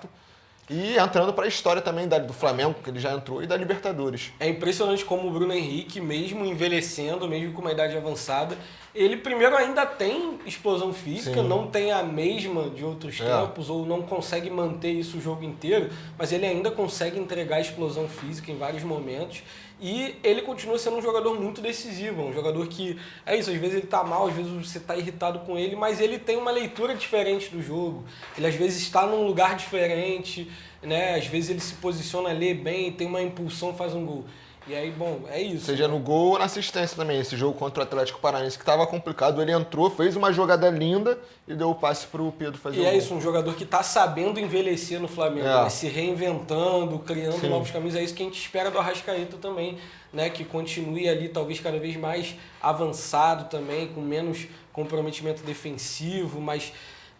E entrando para a história também do Flamengo, que ele já entrou, e da Libertadores. É impressionante como o Bruno Henrique, mesmo envelhecendo, mesmo com uma idade avançada, ele primeiro ainda tem explosão física, não tem a mesma de outros tempos, ou não consegue manter isso o jogo inteiro, mas ele ainda consegue entregar explosão física em vários momentos. E ele continua sendo um jogador muito decisivo, um jogador que, às vezes ele tá mal, às vezes você tá irritado com ele, mas ele tem uma leitura diferente do jogo. Ele às vezes está num lugar diferente, né? Às vezes ele se posiciona, lê bem, tem uma impulsão, faz um gol. E aí, bom, é isso. Seja no gol ou na assistência também. Esse jogo contra o Atlético Paranaense que estava complicado, ele entrou, fez uma jogada linda e deu o passe pro Pedro fazer o gol. E é isso, um jogador que está sabendo envelhecer no Flamengo, né? Se reinventando, criando novos caminhos. É isso que a gente espera do Arrascaeta também, né? Que continue ali talvez cada vez mais avançado também, com menos comprometimento defensivo, mas...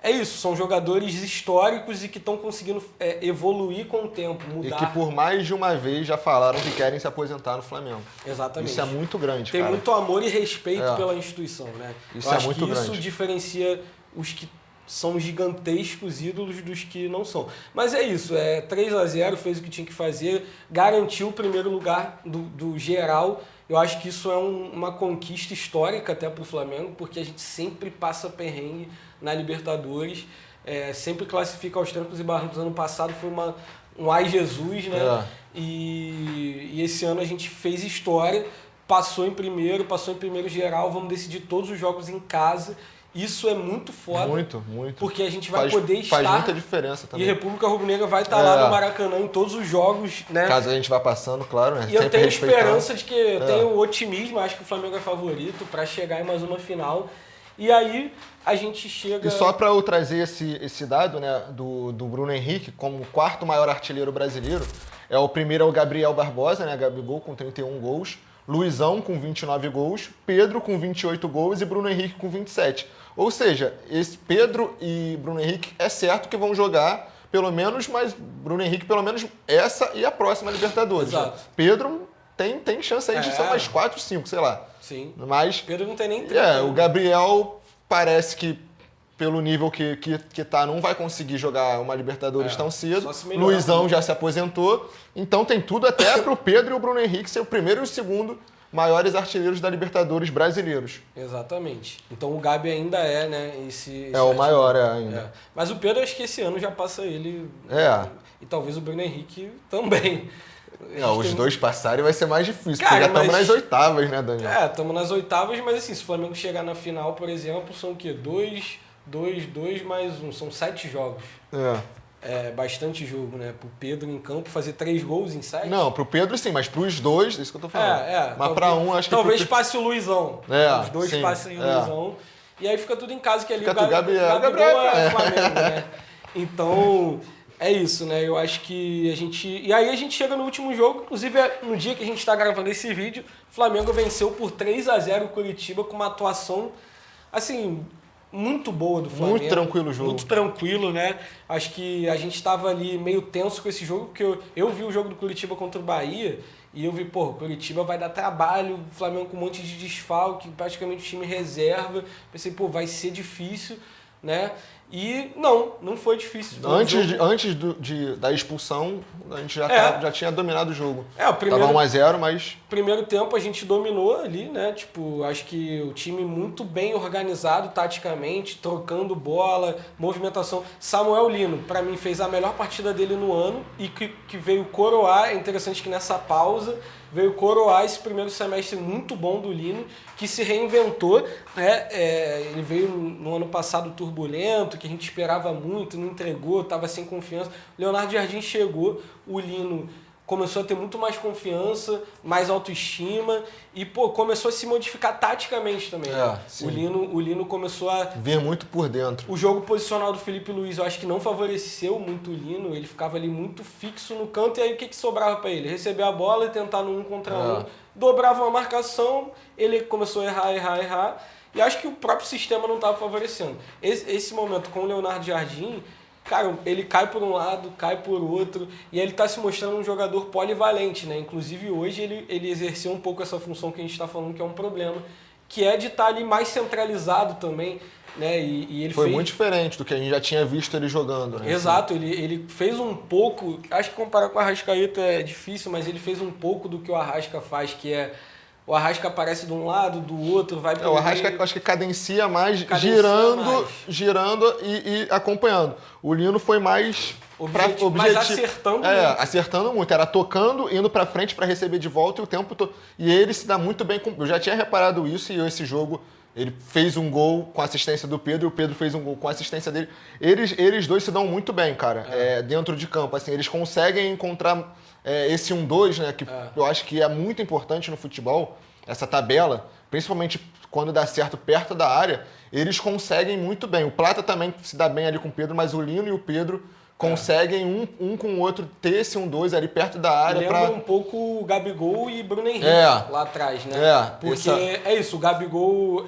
É isso, são jogadores históricos e que estão conseguindo evoluir com o tempo, mudar. E que por mais de uma vez já falaram que querem se aposentar no Flamengo. Exatamente. Isso é muito grande, Tem cara. muito amor e respeito pela instituição, né? Isso é muito grande. Isso diferencia os que são gigantescos ídolos dos que não são. Mas é isso, 3-0, fez o que tinha que fazer, garantiu o primeiro lugar do geral. Eu acho que isso é uma conquista histórica até para o Flamengo, porque a gente sempre passa perrengue na Libertadores, sempre classifica aos trancos e barrancos. Ano passado foi um ai Jesus, né? E esse ano a gente fez história, passou em primeiro geral, vamos decidir todos os jogos em casa. Isso é muito foda. Muito, muito. Porque a gente vai poder estar... Faz muita diferença também. E República Rubro-Negra vai estar lá no Maracanã em todos os jogos, né? Caso a gente vá passando, claro, né? E eu tenho esperança de que... Eu tenho otimismo, acho que o Flamengo é favorito para chegar em mais uma final. E aí a gente chega... E só para eu trazer esse dado, né, do Bruno Henrique como o 4º maior artilheiro brasileiro, o primeiro é o Gabriel Barbosa, né? Gabigol com 31 gols. Luizão com 29 gols, Pedro com 28 gols e Bruno Henrique com 27. Ou seja, esse Pedro e Bruno Henrique é certo que vão jogar pelo menos, mas Bruno Henrique pelo menos essa e a próxima Libertadores. Exato. Pedro tem chance aí de ser mais 4, 5, sei lá. Sim. Mas Pedro não tem nem 30. O Gabriel parece que pelo nível que tá, não vai conseguir jogar uma Libertadores tão cedo. Luizão já se aposentou. Então tem tudo até pro Pedro e o Bruno Henrique ser o primeiro e o segundo maiores artilheiros da Libertadores brasileiros. Exatamente. Então o Gabi ainda né? Esse o maior, ainda. Mas o Pedro, acho que esse ano já passa ele. E talvez o Bruno Henrique também. Os dois passarem vai ser mais difícil, porque já estamos nas oitavas, né, Daniel? Estamos nas oitavas, mas assim, se o Flamengo chegar na final, por exemplo, são o quê? 2 mais 1, são 7 jogos. É bastante jogo, né? Pro Pedro em campo fazer 3 gols em 7. Não, pro Pedro sim, mas pros dois, é isso que eu tô falando. Mas talvez, pra um, acho que... Talvez passe o Luizão. Os dois passem o Luizão. E aí fica tudo em casa, que ali fica o Gabriel é Flamengo, né? Então, é isso, né? Eu acho que a gente... E aí a gente chega no último jogo, inclusive no dia que a gente tá gravando esse vídeo, o Flamengo venceu por 3-0 o Curitiba com uma atuação, assim... muito boa do Flamengo. Muito tranquilo o jogo. Muito tranquilo, né? Acho que a gente estava ali meio tenso com esse jogo, porque eu vi o jogo do Curitiba contra o Bahia e eu vi, pô, o Curitiba vai dar trabalho, o Flamengo com um monte de desfalque, praticamente o time reserva. Pensei, pô, vai ser difícil, né? E não foi difícil. Antes da expulsão, a gente já tinha dominado o jogo. O primeiro, tava 1-0, mas... Primeiro tempo a gente dominou ali, né? Tipo, acho que o time muito bem organizado taticamente, trocando bola, movimentação. Samuel Lino, pra mim, fez a melhor partida dele no ano e que veio coroar. É interessante que nessa pausa veio coroar esse primeiro semestre muito bom do Lino, que se reinventou, né? Ele veio no ano passado turbulento, que a gente esperava muito, não entregou, estava sem confiança. Leonardo Jardim chegou, o Lino começou a ter muito mais confiança, mais autoestima e, pô, começou a se modificar taticamente também. Né? O Lino começou a... Vir muito por dentro. O jogo posicional do Felipe Luiz, eu acho que não favoreceu muito o Lino, ele ficava ali muito fixo no canto e aí o que sobrava para ele? Receber a bola e tentar no 1 contra 1, dobrava uma marcação, ele começou a errar e acho que o próprio sistema não estava favorecendo. Esse momento com o Leonardo Jardim, cara, ele cai por um lado, cai por outro, e ele está se mostrando um jogador polivalente, né? Inclusive hoje ele exerceu um pouco essa função que a gente está falando que é um problema, que é de estar ali mais centralizado também, né? E ele foi muito diferente do que a gente já tinha visto ele jogando, né? Exato, ele fez um pouco, acho que comparar com o Arrascaeta é difícil, mas ele fez um pouco do que o Arrasca faz, que é o Arrasca aparece de um lado, do outro, vai para o Arrasca acho que cadencia mais, girando e acompanhando. O Lino foi mais objetivo. Mas acertando muito. Acertando muito. Era tocando, indo para frente para receber de volta e o tempo todo. E ele se dá muito bem com... Eu já tinha reparado isso e esse jogo ele fez um gol com a assistência do Pedro e o Pedro fez um gol com a assistência dele. Eles dois se dão muito bem, cara, dentro de campo. Assim, eles conseguem encontrar esse 1-2, né, que eu acho que é muito importante no futebol, essa tabela, principalmente quando dá certo perto da área, eles conseguem muito bem. O Plata também se dá bem ali com o Pedro, mas o Lino e o Pedro conseguem um com o outro ter esse 1-2 ali perto da área. Lembra um pouco o Gabigol e Bruno Henrique lá atrás, né? Porque é isso, o Gabigol,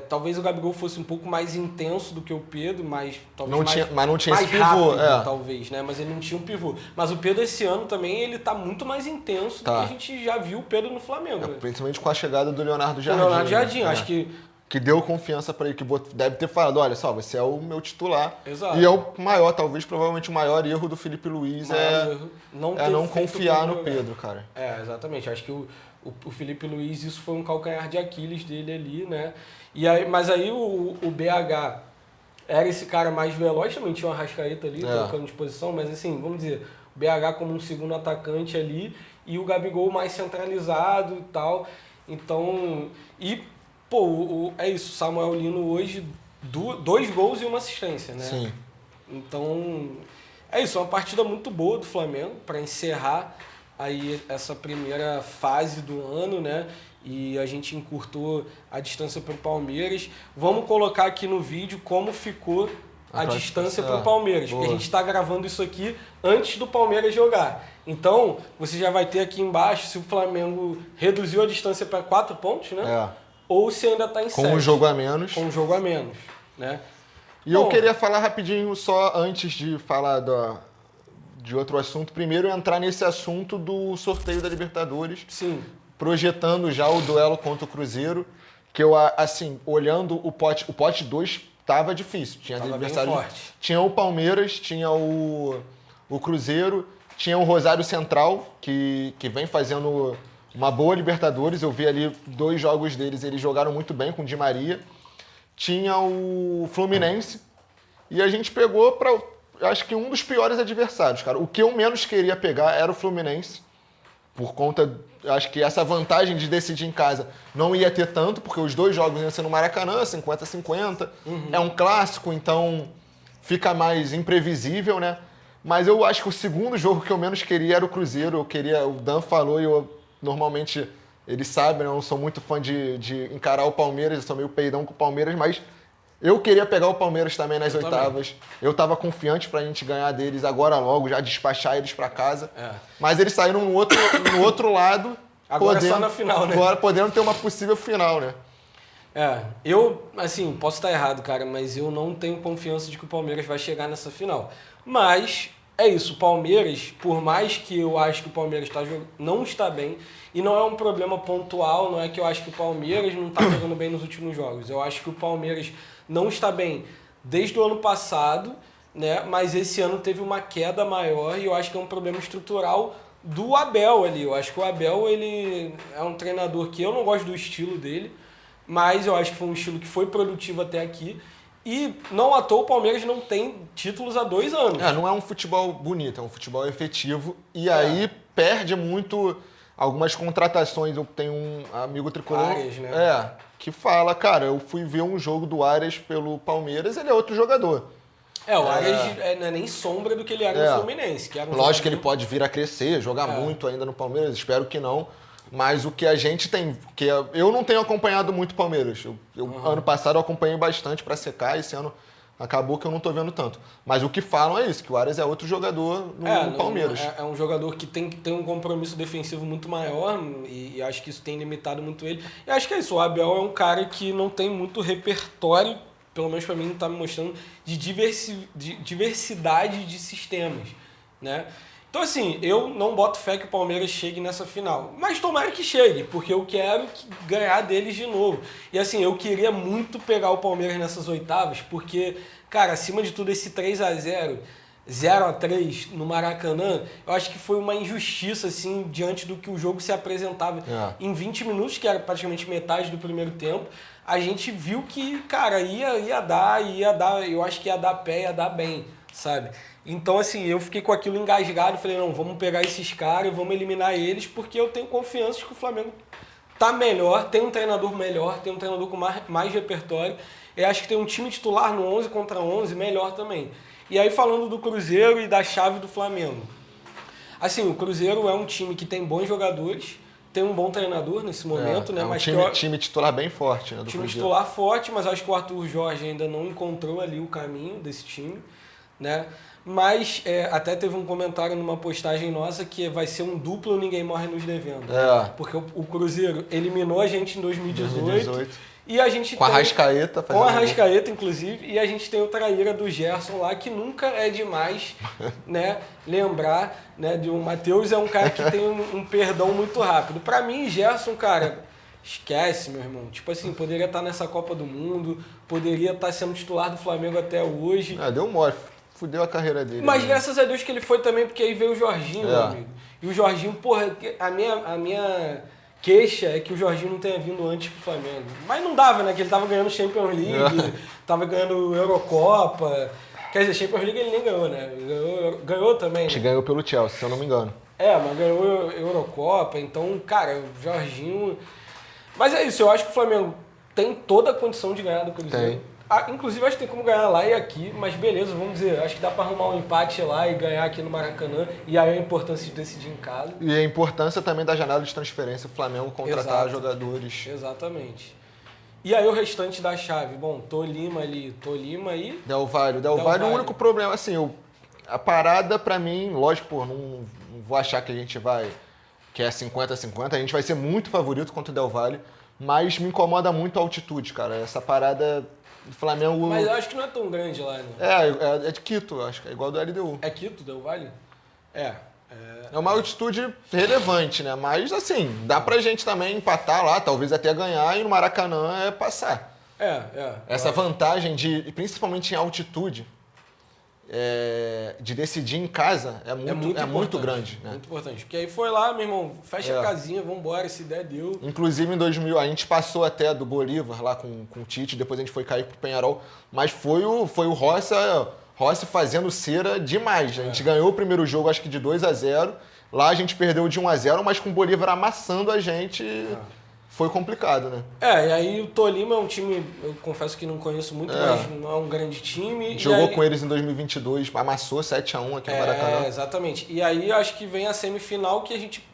talvez o Gabigol fosse um pouco mais intenso do que o Pedro, mas talvez mas não tinha mais esse pivô, rápido, talvez, né? Mas ele não tinha um pivô. Mas o Pedro esse ano também, ele tá muito mais intenso do que a gente já viu o Pedro no Flamengo. Né? Principalmente com a chegada do Leonardo Jardim. Acho que deu confiança para ele, que deve ter falado, olha só, você é o meu titular. Exato. E é o maior, provavelmente o maior erro do Felipe Luiz não confiar no Pedro, cara. Exatamente. Acho que o Felipe Luiz, isso foi um calcanhar de Aquiles dele ali, né? Mas aí o BH era esse cara mais veloz, também tinha uma Arrascaeta ali, trocando de posição, mas assim, vamos dizer, o BH como um segundo atacante ali e o Gabigol mais centralizado e tal. Então, é isso, Samuel Lino hoje, 2 gols e 1 assistência, né? Sim. Então, é isso, uma partida muito boa do Flamengo para encerrar aí essa primeira fase do ano, né? E a gente encurtou a distância para o Palmeiras. Vamos colocar aqui no vídeo como ficou a distância para o Palmeiras, porque a gente está gravando isso aqui antes do Palmeiras jogar. Então, você já vai ter aqui embaixo se o Flamengo reduziu a distância para 4 pontos, né? Ou se ainda está em 7. Com um jogo a menos. Com um jogo a menos, né? E eu queria falar rapidinho, só antes de falar de outro assunto, primeiro entrar nesse assunto do sorteio da Libertadores. Sim. Projetando já o duelo contra o Cruzeiro, que eu, assim, olhando o pote 2 estava difícil. Tinha adversário, tinha o Palmeiras, tinha o Cruzeiro, tinha o Rosário Central, que vem fazendo uma boa Libertadores. Eu vi ali 2 jogos deles, eles jogaram muito bem com o Di Maria. Tinha o Fluminense e a gente pegou para, acho que um dos piores adversários, cara. O que eu menos queria pegar era o Fluminense, por conta, acho que essa vantagem de decidir em casa não ia ter tanto, porque os 2 jogos iam ser no Maracanã, 50-50. É um clássico, então fica mais imprevisível, né? Mas eu acho que o segundo jogo que eu menos queria era o Cruzeiro. O Dan falou e eu normalmente... Eles sabem, eu não sou muito fã de encarar o Palmeiras, eu sou meio peidão com o Palmeiras, mas eu queria pegar o Palmeiras também nas oitavas. Também. Eu tava confiante pra gente ganhar deles agora logo, já despachar eles pra casa. Mas eles saíram no outro lado. Agora só na final, né? Agora podendo ter uma possível final, né? Eu, assim, posso estar errado, cara, mas eu não tenho confiança de que o Palmeiras vai chegar nessa final. Mas é isso, o Palmeiras, por mais que eu acho que o Palmeiras não está bem, e não é um problema pontual, não é que eu acho que o Palmeiras não está jogando bem nos últimos jogos. Eu acho que o Palmeiras não está bem desde o ano passado, né? Mas esse ano teve uma queda maior e eu acho que é um problema estrutural do Abel ali. Eu acho que o Abel, ele é um treinador que eu não gosto do estilo dele, mas eu acho que foi um estilo que foi produtivo até aqui. E não à toa o Palmeiras não tem títulos há 2 anos. Não é um futebol bonito, é um futebol efetivo. E aí perde muito algumas contratações. Eu tenho um amigo tricolor Arias, né? Que fala, cara, eu fui ver um jogo do Arias pelo Palmeiras, ele é outro jogador. O Arias não é nem sombra do que ele era no Fluminense. Que era Lógico que ele pode vir a crescer, jogar muito ainda no Palmeiras, espero que não. Mas o que a gente tem... eu não tenho acompanhado muito o Palmeiras. Ano passado eu acompanhei bastante para secar, esse ano acabou que eu não estou vendo tanto. Mas o que falam é isso, que o Arias é outro jogador no Palmeiras. É um jogador que tem que ter um compromisso defensivo muito maior e acho que isso tem limitado muito ele. E acho que é isso, o Abel é um cara que não tem muito repertório, pelo menos para mim não está me mostrando, de diversidade de sistemas, né? Então, assim, eu não boto fé que o Palmeiras chegue nessa final. Mas tomara que chegue, porque eu quero ganhar deles de novo. E, assim, eu queria muito pegar o Palmeiras nessas oitavas, porque, cara, acima de tudo, esse 3-0, 0-3 no Maracanã, eu acho que foi uma injustiça, assim, diante do que o jogo se apresentava. Em 20 minutos, que era praticamente metade do primeiro tempo, a gente viu que, cara, ia dar, eu acho que ia dar pé, ia dar bem, sabe? Então, assim, eu fiquei com aquilo engasgado, falei, não, vamos pegar esses caras, vamos eliminar eles, porque eu tenho confiança de que o Flamengo tá melhor, tem um treinador melhor, tem um treinador com mais repertório, eu acho que tem um time titular no 11 contra 11 melhor também. E aí, falando do Cruzeiro e da chave do Flamengo, assim, o Cruzeiro é um time que tem bons jogadores, tem um bom treinador nesse momento, né? É um mas time titular bem forte, né? Do time Cruzeiro. Titular forte, mas acho que o Arthur Jorge ainda não encontrou ali o caminho desse time, né? Mas até teve um comentário numa postagem nossa que vai ser um duplo Ninguém Morre nos Devendo. Porque o Cruzeiro eliminou a gente em 2018. E a gente com a Arrascaeta. Com a Arrascaeta, inclusive. E a gente tem o traíra do Gerson lá, que nunca é demais né, lembrar. Né, de um Matheus é um cara que tem um perdão muito rápido. Pra mim, Gerson, cara, esquece, meu irmão. Tipo assim, poderia estar nessa Copa do Mundo, poderia estar sendo titular do Flamengo até hoje. Deu mole. Fudeu a carreira dele. Mas graças a Deus que ele foi também, porque aí veio o Jorginho, meu amigo. E o Jorginho, porra, a minha queixa é que o Jorginho não tenha vindo antes pro Flamengo. Mas não dava, né? Que ele tava ganhando Champions League, tava ganhando Eurocopa. Quer dizer, Champions League ele nem ganhou, né? Ganhou também. Acho que ganhou pelo Chelsea, se eu não me engano. Mas ganhou Eurocopa, então, cara, o Jorginho... Mas é isso, eu acho que o Flamengo tem toda a condição de ganhar do Cruzeiro. Tem. Inclusive, acho que tem como ganhar lá e aqui, mas beleza, vamos dizer, acho que dá para arrumar um empate lá e ganhar aqui no Maracanã, e aí a importância de decidir em casa. E a importância também da janela de transferência, o Flamengo contratar jogadores. Exatamente. E aí o restante da chave, bom, Tolima e... Del Valle, o único problema, assim, a parada pra mim, lógico, pô, não vou achar que a gente que é 50-50, a gente vai ser muito favorito contra o Del Valle, mas me incomoda muito a altitude, cara, essa parada... O Flamengo... Mas eu acho que não é tão grande lá, né? É de Quito, acho que é igual do LDU. É Quito, Del Valle? É uma altitude relevante, né? Mas, assim, dá pra gente também empatar lá, talvez até ganhar, e no Maracanã é passar. Essa vantagem, principalmente em altitude, de decidir em casa é muito grande. Né? Muito importante. Porque aí foi lá, meu irmão, fecha a casinha, vambora, se der, deu. Inclusive em 2000, a gente passou até do Bolívar lá com o Tite, depois a gente foi cair pro Peñarol, mas foi o Rossi fazendo cera demais. A gente ganhou o primeiro jogo, acho que de 2-0, lá a gente perdeu de 1-0, mas com o Bolívar amassando a gente... Foi complicado, né? E aí o Tolima é um time, eu confesso que não conheço muito, mas não é um grande time. Jogou com eles em 2022, amassou 7-1 aqui no Maracanã. Exatamente. E aí eu acho que vem a semifinal que a gente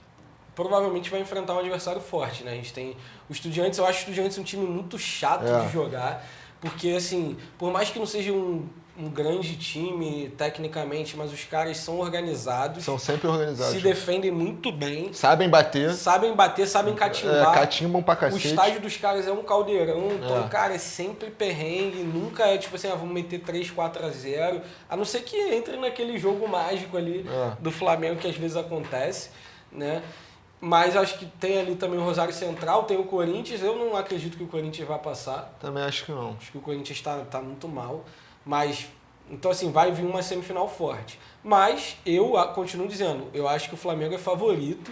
provavelmente vai enfrentar um adversário forte, né? A gente tem o Estudiantes, eu acho o Estudiantes um time muito chato de jogar. Porque, assim, por mais que não seja um grande time tecnicamente, mas os caras são organizados. São sempre organizados. Se defendem muito bem. Sabem bater, sabem catimbar. Catimbam pra cacete. O estádio dos caras é um caldeirão, então, cara, é sempre perrengue. Nunca é tipo assim, vamos meter 3, 4-0. A não ser que entre naquele jogo mágico ali do Flamengo, que às vezes acontece, né? Mas acho que tem ali também o Rosário Central, tem o Corinthians. Eu não acredito que o Corinthians vai passar. Também acho que não. Acho que o Corinthians tá muito mal. Mas, então assim, vai vir uma semifinal forte. Mas eu continuo dizendo, eu acho que o Flamengo é favorito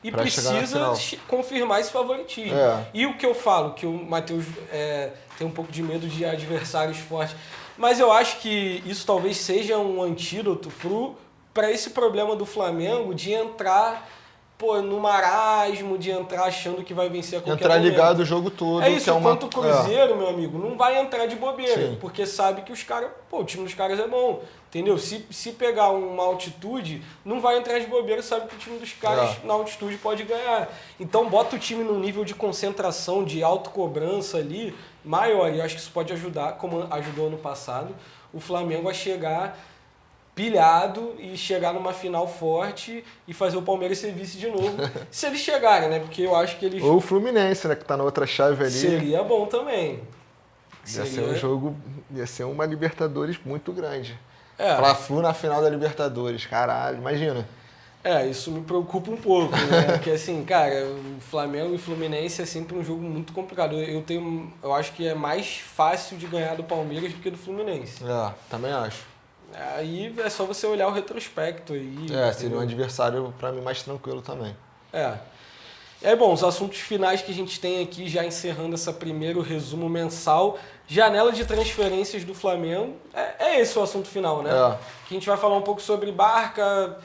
e pra precisa confirmar esse favoritismo. E o que eu falo, que o Matheus tem um pouco de medo de adversários fortes. Mas eu acho que isso talvez seja um antídoto para esse problema do Flamengo de entrar no marasmo, de entrar achando que vai vencer a qualquer momento. Entrar ligado o jogo todo. É isso, enquanto o Cruzeiro, meu amigo, não vai entrar de bobeira. Sim. Porque sabe que os caras, o time dos caras é bom. Entendeu? Se pegar uma altitude, não vai entrar de bobeira, sabe que o time dos caras na altitude pode ganhar. Então bota o time num nível de concentração, de autocobrança ali, maior. E eu acho que isso pode ajudar, como ajudou ano passado, o Flamengo a chegar pilhado e chegar numa final forte e fazer o Palmeiras ser vice de novo. Se eles chegarem, né? Porque eu acho que eles... Ou o Fluminense, né? Que tá na outra chave ali. Seria bom também. Ia ser um jogo... Ia ser uma Libertadores muito grande. É. Fla-Flu na final da Libertadores. Caralho, imagina. Isso me preocupa um pouco, né? Porque assim, cara, o Flamengo e o Fluminense é sempre um jogo muito complicado. Eu acho que é mais fácil de ganhar do Palmeiras do que do Fluminense. Também acho. Aí é só você olhar o retrospecto aí. Seria um adversário pra mim mais tranquilo também. Bom, os assuntos finais que a gente tem aqui, já encerrando esse primeiro resumo mensal. Janela de transferências do Flamengo. É esse o assunto final, né? Que a gente vai falar um pouco sobre Barca,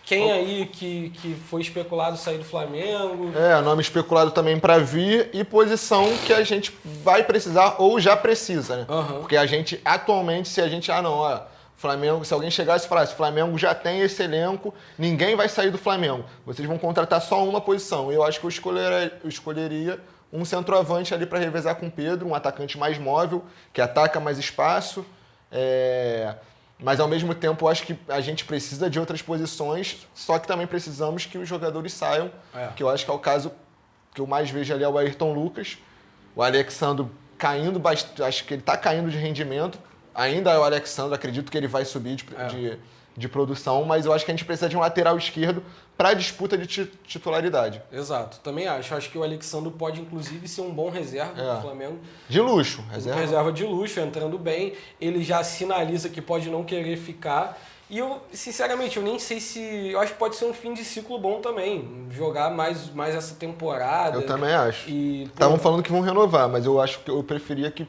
quem aí que foi especulado sair do Flamengo. Nome especulado também para vir e posição que a gente vai precisar ou já precisa, né? Porque a gente, atualmente, se a gente... Flamengo, se alguém chegasse e falasse, Flamengo já tem esse elenco, ninguém vai sair do Flamengo. Vocês vão contratar só uma posição. Eu acho que eu escolheria um centroavante ali para revezar com o Pedro, um atacante mais móvel, que ataca mais espaço. Mas, ao mesmo tempo, eu acho que a gente precisa de outras posições, só que também precisamos que os jogadores saiam, que eu acho que é o caso que eu mais vejo ali é o Ayrton Lucas. O Alexandro caindo bastante, acho que ele está caindo de rendimento. Ainda é o Alexandro, acredito que ele vai subir de produção, mas eu acho que a gente precisa de um lateral esquerdo para a disputa de titularidade. Exato, também acho. Acho que o Alexandro pode, inclusive, ser um bom reserva do Flamengo. De luxo. Reserva de luxo, entrando bem. Ele já sinaliza que pode não querer ficar. E eu, sinceramente, eu nem sei se... Eu acho que pode ser um fim de ciclo bom também. Jogar mais essa temporada. Eu também acho. Estavam falando que vão renovar, mas eu acho que eu preferia que...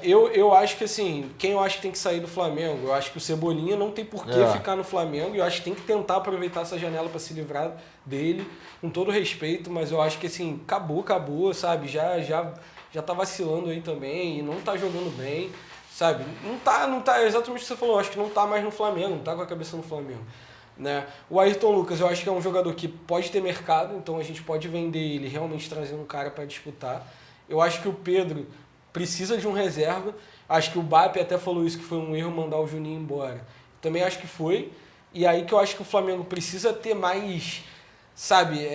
Eu acho que assim, quem eu acho que tem que sair do Flamengo? Eu acho que o Cebolinha não tem por que ficar no Flamengo. Eu acho que tem que tentar aproveitar essa janela para se livrar dele, com todo respeito, mas eu acho que assim, acabou, sabe? Já tá vacilando aí também e não tá jogando bem, sabe? Não tá exatamente o que você falou, eu acho que não tá mais no Flamengo, não tá com a cabeça no Flamengo. Né? O Ayrton Lucas, eu acho que é um jogador que pode ter mercado, então a gente pode vender ele realmente trazendo um cara para disputar. Eu acho que o Pedro precisa de um reserva. Acho que o Bap até falou isso, que foi um erro mandar o Juninho embora. Também acho que foi. E aí que eu acho que o Flamengo precisa ter mais, sabe,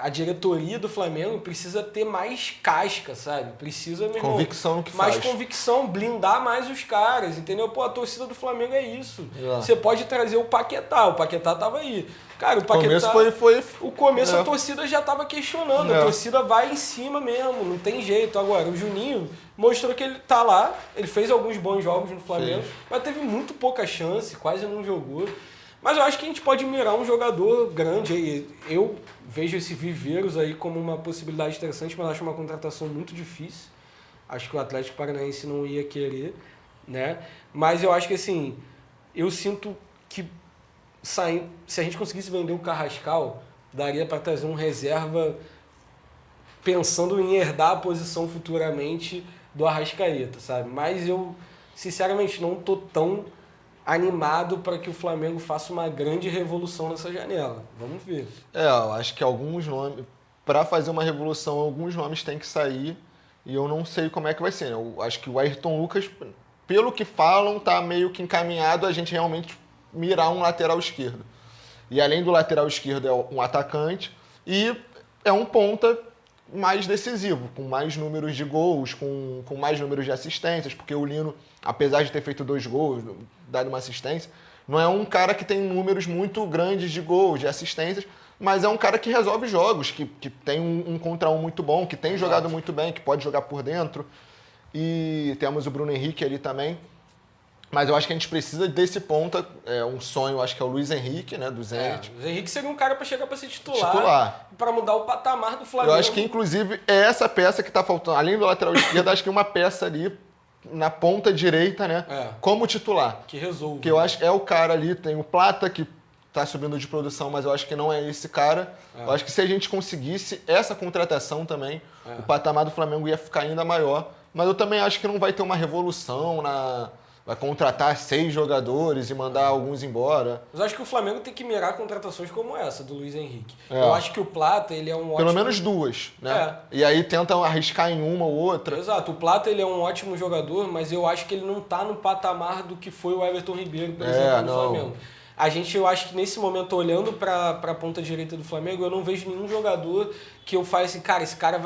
a diretoria do Flamengo precisa ter mais casca, sabe? Precisa, meu irmão, convicção no que mais faz. Convicção, blindar mais os caras, entendeu? Pô, a torcida do Flamengo é isso. Você pode trazer o Paquetá tava aí. Cara, o Paquetá... O começo a torcida já tava questionando, a torcida vai em cima mesmo, não tem jeito. Agora, o Juninho mostrou que ele tá lá, ele fez alguns bons jogos no Flamengo, mas teve muito pouca chance, quase não jogou. Mas eu acho que a gente pode mirar um jogador grande aí. Eu vejo esse Viveiros aí como uma possibilidade interessante, mas acho uma contratação muito difícil. Acho que o Atlético Paranaense não ia querer, né? Mas eu acho que assim, eu sinto que se a gente conseguisse vender o Carrascal, daria para trazer um reserva pensando em herdar a posição futuramente do Arrascaeta, sabe? Mas eu, sinceramente, não tô tão animado para que o Flamengo faça uma grande revolução nessa janela. Vamos ver. Eu acho que alguns nomes, para fazer uma revolução, alguns nomes têm que sair e eu não sei como é que vai ser. Né? Eu acho que o Ayrton Lucas, pelo que falam, tá meio que encaminhado a gente realmente mirar um lateral esquerdo. E além do lateral esquerdo é um atacante e é um ponta mais decisivo, com mais números de gols, com mais números de assistências, porque o Lino, apesar de ter feito 2 gols, dado uma assistência, não é um cara que tem números muito grandes de gols, de assistências, mas é um cara que resolve jogos, que tem um contra um muito bom, que tem jogado muito bem, que pode jogar por dentro. E temos o Bruno Henrique ali também. Mas eu acho que a gente precisa desse ponta, um sonho, acho que é o Luiz Henrique, né, do Zenit. O Luiz Henrique seria um cara para chegar para ser titular. Para mudar o patamar do Flamengo. Eu acho que, inclusive, é essa peça que está faltando. Além do lateral esquerdo, acho que uma peça ali na ponta direita, né, como titular. Que resolve. Que eu acho que é o cara ali, tem o Plata, que está subindo de produção, mas eu acho que não é esse cara. Eu acho que se a gente conseguisse essa contratação também, o patamar do Flamengo ia ficar ainda maior. Mas eu também acho que não vai ter uma revolução vai contratar 6 jogadores e mandar alguns embora. Mas eu acho que o Flamengo tem que mirar contratações como essa, do Luiz Henrique. Eu acho que o Plata, ele é um ótimo... Pelo menos 2, né? E aí tentam arriscar em uma ou outra. Exato. O Plata, ele é um ótimo jogador, mas eu acho que ele não tá no patamar do que foi o Everton Ribeiro, por exemplo, no Flamengo. Eu acho que nesse momento, olhando para a ponta direita do Flamengo, eu não vejo nenhum jogador que eu fale assim, cara, esse cara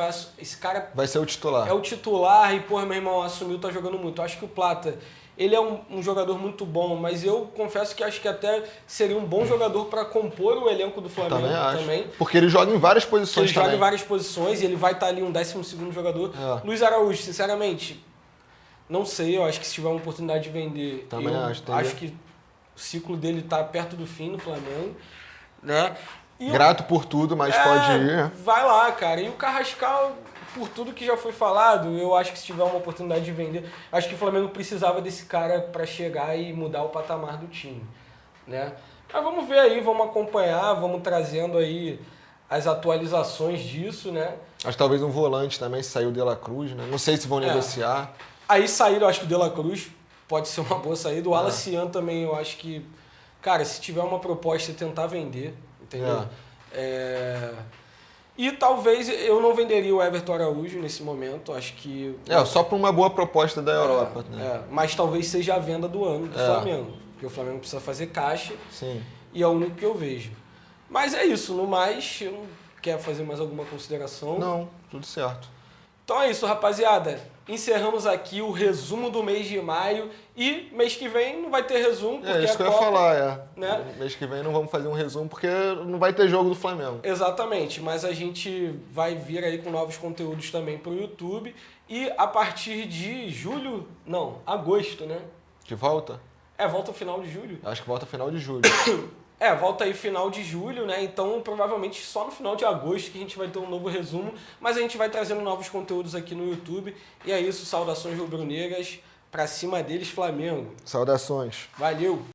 vai ser o titular. É o titular e, porra, meu irmão, assumiu, tá jogando muito. Eu acho que o Plata... Ele é um jogador muito bom, mas eu confesso que acho que até seria um bom jogador para compor o elenco do Flamengo também. Porque ele joga em várias posições também. Ele joga em várias posições e ele vai estar ali um 12º jogador. Luiz Araújo, sinceramente, não sei. Eu acho que se tiver uma oportunidade de vender, também acho que o ciclo dele está perto do fim no Flamengo. Né? Grato por tudo, mas pode ir. Vai lá, cara. E o Carrascal... Por tudo que já foi falado, eu acho que se tiver uma oportunidade de vender, acho que o Flamengo precisava desse cara para chegar e mudar o patamar do time, né? Mas vamos ver aí, vamos acompanhar, vamos trazendo aí as atualizações disso, né? Acho que talvez um volante também, se saiu o De La Cruz, né? Não sei se vão negociar. Aí saíram, acho que o De La Cruz pode ser uma boa saída. O Alacian também, eu acho que, cara, se tiver uma proposta, tentar vender, entendeu? E talvez eu não venderia o Everton Araújo nesse momento, acho que... só por uma boa proposta da Europa. Né? Mas talvez seja a venda do ano do Flamengo, porque o Flamengo precisa fazer caixa. Sim. E é o único que eu vejo. Mas é isso, no mais, eu não quero fazer mais alguma consideração. Não, tudo certo. Então é isso, rapaziada. Encerramos aqui o resumo do mês de maio e mês que vem não vai ter resumo porque isso que eu ia falar, né? Mês que vem não vamos fazer um resumo porque não vai ter jogo do Flamengo. Exatamente, mas a gente vai vir aí com novos conteúdos também pro YouTube e a partir de agosto, né? Que volta? Volta ao final de julho. Acho que volta final de julho. Volta aí final de julho, né? Então, provavelmente só no final de agosto que a gente vai ter um novo resumo, mas a gente vai trazendo novos conteúdos aqui no YouTube. E é isso, saudações rubro-negras, pra cima deles, Flamengo. Saudações. Valeu!